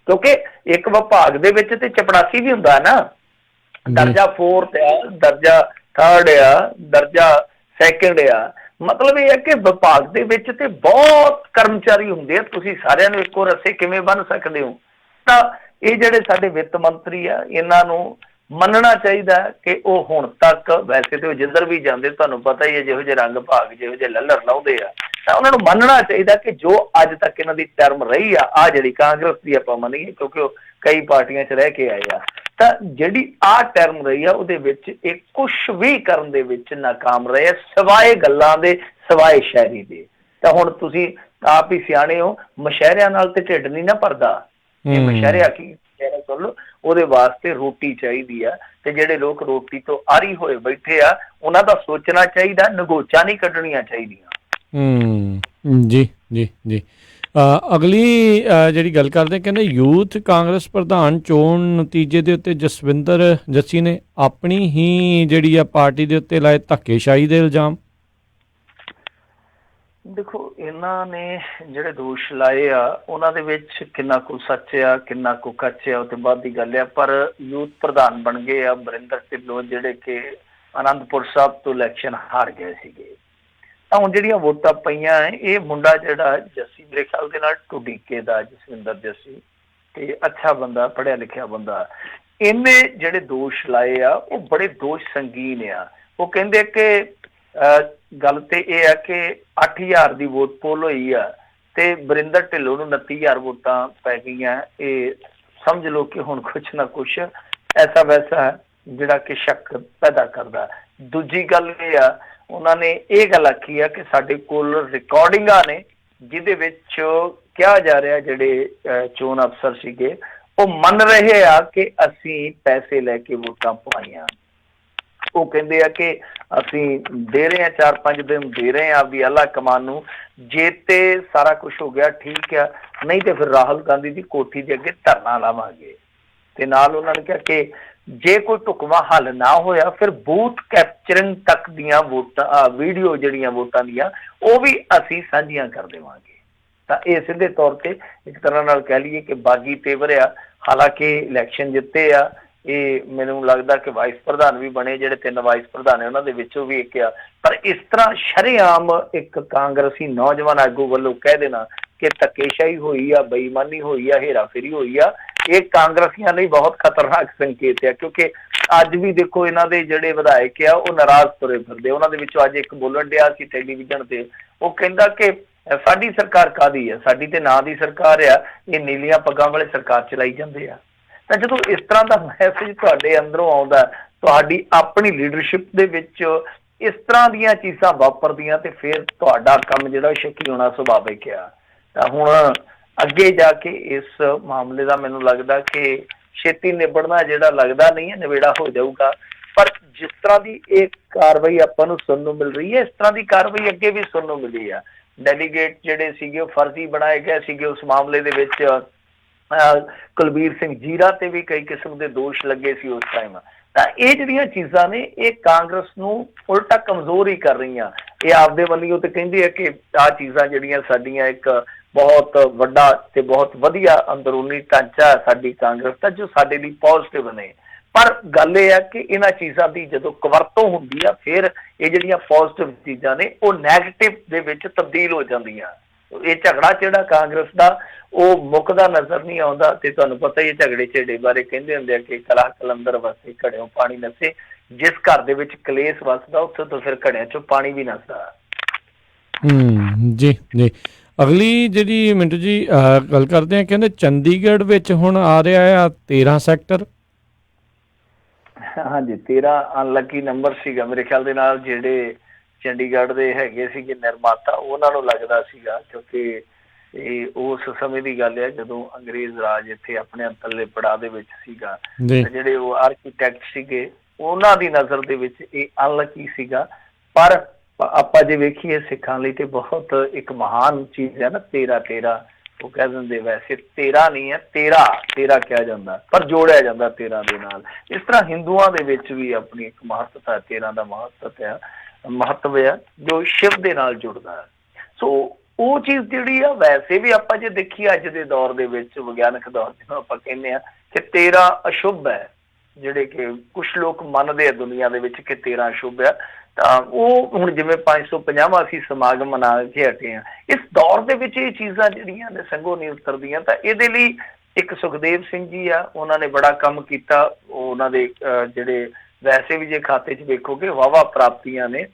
S2: ਕਿਉਂਕਿ ਇੱਕ ਵਿਭਾਗ ਦੇ ਵਿੱਚ ਤੇ ਚਪੜਾਸੀ ਵੀ ਹੁੰਦਾ ਨਾ, ਦਰਜਾ 4th ਆ, ਦਰਜਾ 3rd ਆ, ਦਰਜਾ 2nd ਆ। ਮਤਲਬ ਇਹ ਹੈ ਕਿ ਵਿਭਾਗ ਦੇ ਵਿੱਚ ਤੇ ਬਹੁਤ ਕਰਮਚਾਰੀ ਹੁੰਦੇ ਆ, ਤੁਸੀਂ ਸਾਰਿਆਂ ਨੂੰ ਇੱਕੋ ਰੱਸੇ ਕਿਵੇਂ ਬੰਨ੍ਹ ਸਕਦੇ ਹੋ? ਤਾਂ ਇਹ ਜਿਹੜੇ ਸਾਡੇ ਵਿੱਤ ਮੰਤਰੀ ਆ, ਇਹਨਾਂ ਨੂੰ ਮੰਨਣਾ ਚਾਹੀਦਾ ਕਿ ਉਹ ਹੁਣ ਤੱਕ, ਵੈਸੇ ਤੇ ਉਹ ਜਿੱਧਰ ਵੀ ਜਾਂਦੇ ਤੁਹਾਨੂੰ ਪਤਾ ਹੀ ਹੈ ਜਿਹੋ ਜਿਹੇ ਰੰਗ ਭਾਗ ਜਿਹੋ ਜਿਹੇ ਲੱਲਰ ਲਾਉਂਦੇ ਆ, ਤਾਂ ਉਹਨਾਂ ਨੂੰ ਮੰਨਣਾ ਚਾਹੀਦਾ ਕਿ ਜੋ ਅੱਜ ਤੱਕ ਇਹਨਾਂ ਦੀ ਟਰਮ ਰਹੀ ਆ ਜਿਹੜੀ ਕਾਂਗਰਸ ਦੀ ਆਪਾਂ ਮੰਨੀਏ, ਕਿਉਂਕਿ ਉਹ ਕਈ ਪਾਰਟੀਆਂ 'ਚ ਰਹਿ ਕੇ ਆਏ ਆ, ਤਾਂ ਜਿਹੜੀ ਟਰਮ ਰਹੀ ਆ ਉਹਦੇ ਵਿੱਚ ਇਹ ਕੁਛ ਵੀ ਕਰਨ ਦੇ ਵਿੱਚ ਨਾਕਾਮ ਰਹੇ ਆ, ਸਿਵਾਏ ਗੱਲਾਂ ਦੇ, ਸਿਵਾਏ ਸ਼ਾਇਰੀ ਦੇ। ਤਾਂ ਹੁਣ ਤੁਸੀਂ ਆਪ ਹੀ ਸਿਆਣੇ ਹੋ, ਮਸ਼ਹਰਿਆਂ ਨਾਲ ਤੇ ਢਿੱਡ ਨਹੀਂ ਨਾ ਭਰਦਾ। ਇਹ ਮਸ਼ਹਰਿਆ ਕੀ ਸੁਣ ਲਓ, ਉਹਦੇ ਵਾਸਤੇ ਰੋਟੀ ਚਾਹੀਦੀ ਆ, ਤੇ ਜਿਹੜੇ ਲੋਕ ਰੋਟੀ ਤੋਂ ਆਰੀ ਹੋਏ ਬੈਠੇ ਆ ਉਹਨਾਂ ਦਾ ਸੋਚਣਾ ਚਾਹੀਦਾ, ਨਗੋਚਾ ਨਹੀਂ ਕੱਢਣੀਆਂ ਚਾਹੀਦੀਆਂ।
S1: ਜੀ ਜੀ ਜੀ। ਅਗਲੀ ਜਿਹੜੀ ਗੱਲ ਕਰਦੇ ਕਹਿੰਦੇ ਯੂਥ ਕਾਂਗਰਸ ਪ੍ਰਧਾਨ ਚੋਣ ਨਤੀਜੇ ਦੇ ਉੱਤੇ ਜਸਵਿੰਦਰ ਜੱਸੀ ਨੇ ਆਪਣੀ ਹੀ ਜਿਹੜੀ ਆ ਪਾਰਟੀ ਦੇ ਉੱਤੇ ਲਾਏ ਧੱਕੇਸ਼ਾਹੀ ਦੇ ਇਲਜ਼ਾਮ।
S2: ਦੇਖੋ, ਇਹਨਾਂ ਨੇ ਜਿਹੜੇ ਦੋਸ਼ ਲਾਏ ਆ ਉਹਨਾਂ ਦੇ ਵਿੱਚ ਕਿੰਨਾ ਕੁ ਸੱਚ ਆ ਕਿੰਨਾ ਕੁ ਕੱਚ ਆ ਉਹ ਤੇ ਬਾਅਦ ਦੀ ਗੱਲ ਆ, ਪਰ ਯੂਥ ਪ੍ਰਧਾਨ ਬਣ ਗਏ ਆ ਬਰਿੰਦਰ ਢਿੱਲੋਂ, ਜਿਹੜੇ ਕਿ ਆਨੰਦਪੁਰ ਸਾਹਿਬ ਤੋਂ ਇਲੈਕਸ਼ਨ ਹਾਰ ਗਏ ਸੀਗੇ। ਤਾਂ ਹੁਣ ਜਿਹੜੀਆਂ ਵੋਟਾਂ ਪਈਆਂ ਇਹ ਮੁੰਡਾ ਜਿਹੜਾ ਜੱਸੀ, ਮੇਰੇ ਖਿਆਲ ਦੇ ਨਾਲ ਢੁੱਡੀਕੇ ਦਾ ਜਸਵਿੰਦਰ ਜੱਸੀ, ਤੇ ਅੱਛਾ ਬੰਦਾ, ਪੜ੍ਹਿਆ ਲਿਖਿਆ ਬੰਦਾ, ਇਹਨੇ ਜਿਹੜੇ ਦੋਸ਼ ਲਾਏ ਆ ਉਹ ਬੜੇ ਦੋਸ਼ ਸੰਗੀਨ ਆ। ਉਹ ਕਹਿੰਦੇ ਕਿ ਗੱਲ ਤੇ ਇਹ ਆ ਕਿ 8000 ਦੀ ਵੋਟ ਪੋਲ ਹੋਈ ਆ ਤੇ ਬਰਿੰਦਰ ਢਿੱਲੋਂ ਨੂੰ 29,000 ਵੋਟਾਂ ਪੈ ਗਈਆਂ। ਇਹ ਸਮਝ ਲਓ ਕਿ ਹੁਣ ਕੁਛ ਨਾ ਕੁਛ ਐਸਾ ਵੈਸਾ ਜਿਹੜਾ ਕਿ ਸ਼ੱਕ ਪੈਦਾ ਕਰਦਾ। ਦੂਜੀ ਗੱਲ ਇਹ ਆ, ਉਹਨਾਂ ਨੇ ਇਹ ਗੱਲ ਆਖੀ ਆ ਕਿ ਸਾਡੇ ਕੋਲ ਰਿਕਾਰਡਿੰਗਾਂ ਨੇ ਜਿਹਦੇ ਵਿੱਚ ਕਿਹਾ ਜਾ ਰਿਹਾ ਜਿਹੜੇ ਚੋਣ ਅਫਸਰ ਸੀਗੇ ਉਹ ਮੰਨ ਰਹੇ ਆ ਕਿ ਅਸੀਂ ਪੈਸੇ ਲੈ ਕੇ ਵੋਟਾਂ ਪਵਾਈਆਂ। ਉਹ ਕਹਿੰਦੇ ਆ ਕਿ ਅਸੀਂ ਦੇ ਰਹੇ ਹਾਂ 4-5 ਦਿਨ ਦੇ ਰਹੇ ਹਾਂ ਵੀ ਅੱਲਾ ਕਮਾਨ ਨੂੰ, ਜੇ ਤੇ ਸਾਰਾ ਕੁਝ ਹੋ ਗਿਆ ਠੀਕ ਆ, ਨਹੀਂ ਤੇ ਫਿਰ ਰਾਹੁਲ ਗਾਂਧੀ ਦੀ ਕੋਠੀ ਦੇ ਅੱਗੇ ਧਰਨਾ ਲਾਵਾਂਗੇ। ਤੇ ਨਾਲ ਉਹਨਾਂ ਨੇ ਕਿਹਾ ਕਿ ਜੇ ਕੋਈ ਢੁਕਵਾਂ ਹੱਲ ਨਾ ਹੋਇਆ ਫਿਰ ਬੂਥ ਕੈਪਚਰਿੰਗ ਤੱਕ ਦੀਆਂ ਵੋਟਾਂ ਵੀਡੀਓ ਜਿਹੜੀਆਂ ਵੋਟਾਂ ਦੀਆਂ ਉਹ ਵੀ ਅਸੀਂ ਸਾਂਝੀਆਂ ਕਰ ਦੇਵਾਂਗੇ। ਤਾਂ ਇਹ ਸਿੱਧੇ ਤੌਰ ਤੇ ਇੱਕ ਤਰ੍ਹਾਂ ਨਾਲ ਕਹਿ ਲਈਏ ਕਿ ਬਾਗੀ ਤੇਵਰ ਆ। ਹਾਲਾਂਕਿ ਇਲੈਕਸ਼ਨ ਜਿੱਤੇ ਆ, ਇਹ ਮੈਨੂੰ ਲੱਗਦਾ ਕਿ ਵਾਈਸ ਪ੍ਰਧਾਨ ਵੀ ਬਣੇ, ਜਿਹੜੇ 3 ਵਾਈਸ ਪ੍ਰਧਾਨ ਉਹਨਾਂ ਦੇ ਵਿੱਚੋਂ ਵੀ ਇੱਕ ਆ। ਪਰ ਇਸ ਤਰ੍ਹਾਂ ਸ਼ਰੇਆਮ ਇੱਕ ਕਾਂਗਰਸੀ ਨੌਜਵਾਨ ਆਗੂ ਵੱਲੋਂ ਕਹਿ ਦੇਣਾ ਕਿ ਧੱਕੇਸ਼ਾਹੀ ਹੋਈ ਆ, ਬੇਈਮਾਨੀ ਹੋਈ ਆ, ਹੇਰਾਫੇਰੀ ਹੋਈ ਆ, ਇਹ ਕਾਂਗਰਸੀਆਂ ਲਈ ਬਹੁਤ ਖਤਰਨਾਕ ਸੰਕੇਤ ਆ। ਕਿਉਂਕਿ ਅੱਜ ਵੀ ਦੇਖੋ ਇਹਨਾਂ ਦੇ ਜਿਹੜੇ ਵਿਧਾਇਕ ਆ ਉਹ ਨਾਰਾਜ਼ ਤੁਰੇ ਫਿਰਦੇ। ਉਹਨਾਂ ਦੇ ਵਿੱਚੋਂ ਅੱਜ ਇੱਕ ਬੋਲਣ ਡਿਆ ਸੀ ਟੈਲੀਵਿਜ਼ਨ ਤੇ, ਉਹ ਕਹਿੰਦਾ ਕਿ ਸਾਡੀ ਸਰਕਾਰ ਕਾਹਦੀ ਆ, ਸਾਡੀ ਤੇ ਨਾਂ ਦੀ ਸਰਕਾਰ ਆ, ਇਹ ਨੀਲੀਆਂ ਪੱਗਾਂ ਵਾਲੇ ਸਰਕਾਰ ਚਲਾਈ ਜਾਂਦੇ ਆ। ਤਾਂ ਜਦੋਂ ਇਸ ਤਰ੍ਹਾਂ ਦਾ ਮੈਸੇਜ ਤੁਹਾਡੇ ਅੰਦਰੋਂ ਆਉਂਦਾ, ਤੁਹਾਡੀ ਆਪਣੀ ਲੀਡਰਸ਼ਿਪ ਦੇ ਵਿੱਚ ਇਸ ਤਰ੍ਹਾਂ ਦੀਆਂ ਚੀਜ਼ਾਂ ਵਾਪਰਦੀਆਂ, ਤੇ ਫਿਰ ਤੁਹਾਡਾ ਕੰਮ ਜਿਹੜਾ ਸ਼ੱਕੀ ਹੋਣਾ ਸੁਭਾਵਿਕ ਆ। ਤਾਂ ਹੁਣ ਅੱਗੇ ਜਾ ਕੇ ਇਸ ਮਾਮਲੇ ਦਾ ਮੈਨੂੰ ਲੱਗਦਾ ਕਿ ਛੇਤੀ ਨਿਬੜਨਾ ਜਿਹੜਾ ਲੱਗਦਾ ਨਹੀਂ ਹੈ, ਨਿਬੇੜਾ ਹੋ ਜਾਊਗਾ। ਪਰ ਜਿਸ ਤਰ੍ਹਾਂ ਦੀ ਇਹ ਕਾਰਵਾਈ ਆਪਾਂ ਨੂੰ ਸੁਣਨ ਨੂੰ ਮਿਲ ਰਹੀ ਹੈ, ਇਸ ਤਰ੍ਹਾਂ ਦੀ ਕਾਰਵਾਈ ਅੱਗੇ ਵੀ ਸੁਣਨ ਨੂੰ ਮਿਲੀ ਆ। ਡੈਲੀਗੇਟ ਜਿਹੜੇ ਸੀਗੇ ਉਹ ਫਰਜ਼ੀ ਬਣਾਏ ਗਏ ਸੀਗੇ। ਉਸ ਮਾਮਲੇ ਦੇ ਵਿੱਚ ਕੁਲਬੀਰ ਸਿੰਘ ਜੀਰਾ ਤੇ ਵੀ ਕਈ ਕਿਸਮ ਦੇ ਦੋਸ਼ ਲੱਗੇ ਸੀ ਉਸ ਟਾਈਮ। ਤਾਂ ਇਹ ਜਿਹੜੀਆਂ ਚੀਜ਼ਾਂ ਨੇ ਇਹ ਕਾਂਗਰਸ ਨੂੰ ਉਲਟਾ ਕਮਜ਼ੋਰ ਹੀ ਕਰ ਰਹੀਆਂ। ਇਹ ਆਪਦੇ ਵੱਲੋਂ ਤੇ ਕਹਿੰਦੇ ਆ ਕਿ ਆਹ ਚੀਜ਼ਾਂ ਜਿਹੜੀਆਂ ਸਾਡੀਆਂ ਇੱਕ ਬਹੁਤ ਵੱਡਾ ਤੇ ਬਹੁਤ ਵਧੀਆ ਅੰਦਰੂਨੀ ਢਾਂਚਾ ਸਾਡੀ ਕਾਂਗਰਸ ਦਾ ਜੋ ਸਾਡੇ ਲਈ ਪੋਜ਼ਿਟਿਵ ਨੇ। ਪਰ ਗੱਲ ਇਹ ਆ ਕਿ ਇਹਨਾਂ ਚੀਜ਼ਾਂ ਦੀ ਜਦੋਂ ਕਵਰਤੋਂ ਹੁੰਦੀ ਆ ਫਿਰ ਇਹ ਜਿਹੜੀਆਂ ਪੋਜ਼ਿਟਿਵ ਚੀਜ਼ਾਂ ਨੇ ਉਹ ਨੈਗੇਟਿਵ ਦੇ ਵਿੱਚ ਤਬਦੀਲ ਹੋ ਜਾਂਦੀਆਂ। ਇਹ ਝਗੜਾ ਜਿਹੜਾ ਕਾਂਗਰਸ ਦਾ ਉਹ ਮੁੱਕਦਾ ਨਜ਼ਰ ਨਹੀਂ ਆਉਂਦਾ। ਤੇ ਤੁਹਾਨੂੰ ਪਤਾ ਹੀ ਝਗੜੇ ਝੇੜੇ ਬਾਰੇ ਕਹਿੰਦੇ ਹੁੰਦੇ ਆ ਕਿ ਕਲਾ ਕਲੰਦਰ ਵਸੇ ਘੜਿਓਂ ਪਾਣੀ ਨਸੇ। ਜਿਸ ਘਰ ਦੇ ਵਿੱਚ ਕਲੇਸ਼ ਵਸਦਾ ਉੱਥੇ ਤੋਂ ਫਿਰ ਘੜਿਆਂ ਚੋਂ ਪਾਣੀ ਵੀ ਨਸਦਾ।
S1: ਜੀ ਜੀ। ਅਗਲੀ ਜਿਹੜੀ ਮਿੰਟੂ ਜੀ ਗੱਲ ਕਰਦੇ ਆ, ਕਹਿੰਦੇ ਚੰਡੀਗੜ੍ਹ ਵਿੱਚ ਹੁਣ ਆ ਰਿਹਾ ਆ 13 ਸੈਕਟਰ।
S2: ਹਾਂਜੀ, 13 ਅਨਲੱਕੀ ਨੰਬਰ ਸੀਗਾ ਮੇਰੇ ਖਿਆਲ ਦੇ ਨਾਲ। ਜਿਹੜੇ ਚੰਡੀਗੜ੍ਹ ਦੇ ਹੈਗੇ ਸੀਗੇ ਨਿਰਮਾਤਾ ਉਹਨਾਂ ਨੂੰ ਲੱਗਦਾ ਸੀਗਾ, ਕਿਉਂਕਿ ਇਹ ਉਸ ਸਮੇਂ ਦੀ ਗੱਲ ਹੈ ਜਦੋਂ ਅੰਗਰੇਜ਼ ਰਾਜ ਇੱਥੇ ਆਪਣੇ ਅੰਤਲੇ ਪੜਾਅ ਦੇ ਵਿੱਚ ਸੀਗਾ। ਜਿਹੜੇ ਉਹ ਆਰਕੀਟੈਕਟ ਸੀਗੇ ਉਹਨਾਂ ਦੀ ਨਜ਼ਰ ਦੇ ਵਿੱਚ ਇਹ ਅਨਲੱਕੀ ਸੀਗਾ। ਪਰ ਆਪਾਂ ਜੇ ਵੇਖੀਏ ਸਿੱਖਾਂ ਲਈ ਤੇ ਬਹੁਤ ਇੱਕ ਮਹਾਨ ਚੀਜ਼ ਹੈ ਨਾ 13 ਉਹ ਕਹਿ ਦਿੰਦੇ, ਵੈਸੇ 13 ਨਹੀਂ ਹੈ 13 ਕਿਹਾ ਜਾਂਦਾ ਪਰ ਜੋੜਿਆ ਜਾਂਦਾ 13 ਦੇ ਨਾਲ। ਇਸ ਤਰ੍ਹਾਂ ਹਿੰਦੂਆਂ ਦੇ ਵਿੱਚ ਵੀ ਆਪਣੀ ਇੱਕ ਮਹੱਤਤਾ 13 ਦਾ ਮਹੱਤਵ ਹੈ ਜੋ ਸ਼ਿਵ ਦੇ ਨਾਲ ਜੁੜਦਾ ਹੈ। ਸੋ ਉਹ ਚੀਜ਼ ਜਿਹੜੀ ਆ ਵੈਸੇ ਵੀ ਆਪਾਂ ਜੇ ਦੇਖੀਏ ਅੱਜ ਦੇ ਦੌਰ ਦੇ ਵਿੱਚ ਵਿਗਿਆਨਕ ਦੌਰ ਜਿਹਨੂੰ ਆਪਾਂ ਕਹਿੰਦੇ ਆ ਕਿ 13 ਅਸ਼ੁਭ ਹੈ, ਜਿਹੜੇ ਕਿ ਕੁਛ ਲੋਕ ਮੰਨਦੇ ਆ ਦੁਨੀਆ ਦੇ ਵਿੱਚ ਕਿ 13 ਅਸ਼ੁਭ ਆ। ਤਾਂ ਉਹ ਹੁਣ ਜਿਵੇਂ 550ਵਾਂ ਅਸੀਂ ਸਮਾਗਮ ਮਨਾ ਕੇ ਹਟੇ ਹਾਂ, ਇਸ ਦੌਰ ਦੇ ਵਿੱਚ ਇਹ ਚੀਜ਼ਾਂ ਜਿਹੜੀਆਂ ਨੇ ਸੰਗੋਂ ਨਹੀਂ ਉਤਰਦੀਆਂ। ਤਾਂ ਇਹਦੇ ਲਈ ਇੱਕ ਸੁਖਦੇਵ ਸਿੰਘ ਜੀ ਆ, ਉਹਨਾਂ ਨੇ ਬੜਾ ਕੰਮ ਕੀਤਾ। ਉਹਨਾਂ ਦੇ ਜਿਹੜੇ ਵੈਸੇ ਵੀ ਜੇ ਖਾਤੇ 'ਚ ਵੇਖੋਗੇ ਵਾਹਵਾ ਪ੍ਰਾਪਤੀਆਂ ਨੇ।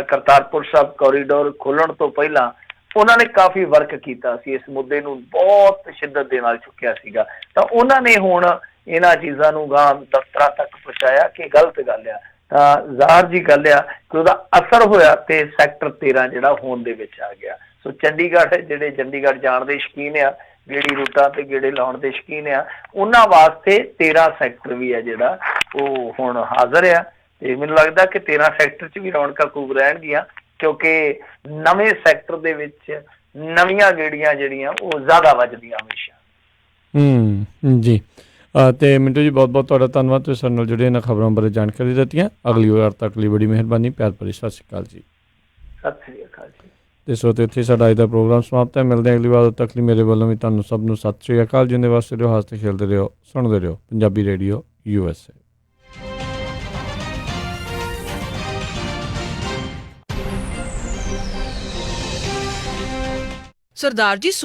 S2: ਕਰਤਾਰਪੁਰ ਸਾਹਿਬ ਕੋਰੀਡੋਰ ਖੋਲ੍ਹਣ ਤੋਂ ਪਹਿਲਾਂ ਉਹਨਾਂ ਨੇ ਕਾਫੀ ਵਰਕ ਕੀਤਾ ਸੀ, ਇਸ ਮੁੱਦੇ ਨੂੰ ਬਹੁਤ ਸ਼ਿੱਦਤ ਦੇ ਨਾਲ ਚੁੱਕਿਆ ਸੀਗਾ। ਤਾਂ ਉਹਨਾਂ ਨੇ ਹੁਣ ਇਹਨਾਂ ਚੀਜ਼ਾਂ ਨੂੰ ਗਾਂ ਦਫ਼ਤਰਾਂ ਤੱਕ ਪਹੁੰਚਾਇਆ ਕਿ ਗਲਤ ਗੱਲ ਆ। ਤਾਂ ਜ਼ਾਹਰ ਜੀ ਗੱਲ ਆ ਕਿ ਉਹਦਾ ਅਸਰ ਹੋਇਆ ਤੇ ਸੈਕਟਰ 13 ਜਿਹੜਾ ਹੋਂਦ ਦੇ ਵਿੱਚ ਆ ਗਿਆ। ਸੋ ਚੰਡੀਗੜ੍ਹ ਜਿਹੜੇ ਚੰਡੀਗੜ੍ਹ ਜਾਣ ਦੇ ਸ਼ੌਕੀਨ ਆ, ਗੇੜੀ ਰੂਟਾਂ ਤੇ ਗੇੜੇ ਲਾਉਣ ਦੇ ਸ਼ੌਕੀਨ ਆ, ਉਹਨਾਂ ਵਾਸਤੇ 13 ਸੈਕਟਰ ਵੀ ਆ ਜਿਹੜਾ ਉਹ ਹੁਣ ਹਾਜ਼ਰ ਆ। ਤੇ ਮੈਨੂੰ ਲੱਗਦਾ ਕਿ 13 ਸੈਕਟਰ 'ਚ ਵੀ ਰੌਣਕਾਂ ਖੂਬ ਰਹਿਣਗੀਆਂ, ਕਿਉਂਕਿ ਨਵੇਂ ਸੈਕਟਰ ਦੇ ਵਿੱਚ ਨਵੀਆਂ ਗੇੜੀਆਂ ਜਿਹੜੀਆਂ ਉਹ ਜ਼ਿਆਦਾ ਵੱਜਦੀਆਂ ਹਮੇਸ਼ਾ।
S1: ਜੀ ਤੇ ਮਿੰਟੂ ਜੀ ਬਹੁਤ ਬਹੁਤ ਤੁਹਾਡਾ ਧੰਨਵਾਦ, ਤੁਸੀਂ ਸਾਡੇ ਨਾਲ ਜੁੜੇ ਇਹਨਾਂ ਖਬਰਾਂ ਬਾਰੇ ਜਾਣਕਾਰੀ ਦਿੱਤੀਆਂ। ਅਗਲੀ ਵਾਰ ਤੱਕ ਲਈ ਬੜੀ ਮਿਹਰਬਾਨੀ, ਪਿਆਰ ਭਰੀ ਸਤਿ ਸ਼੍ਰੀ ਅਕਾਲ ਜੀ।
S2: ਸਤਿ ਸ੍ਰੀ ਅਕਾਲ ਜੀ।
S1: ਤੇ ਸੋ ਤੇ ਇੱਥੇ ਸਾਡਾ ਅੱਜ ਦਾ ਪ੍ਰੋਗਰਾਮ ਸਮਾਪਤ ਹੈ। ਮਿਲਦੇ ਹਾਂ ਅਗਲੀ ਵਾਰ, ਤੱਕ ਲਈ ਮੇਰੇ ਵੱਲੋਂ ਵੀ ਤੁਹਾਨੂੰ ਸਭ ਨੂੰ ਸਤਿ ਸ਼੍ਰੀ ਅਕਾਲ। ਜਿੰਦੇ ਵਾਸਤੇ ਰਹੋ, ਹੱਸਦੇ ਖੇਡਦੇ ਰਹੋ, ਸੁਣਦੇ ਰਹੋ ਪੰਜਾਬੀ ਰੇਡੀਓ USA।
S3: ਸਰਦਾਰ ਜੀ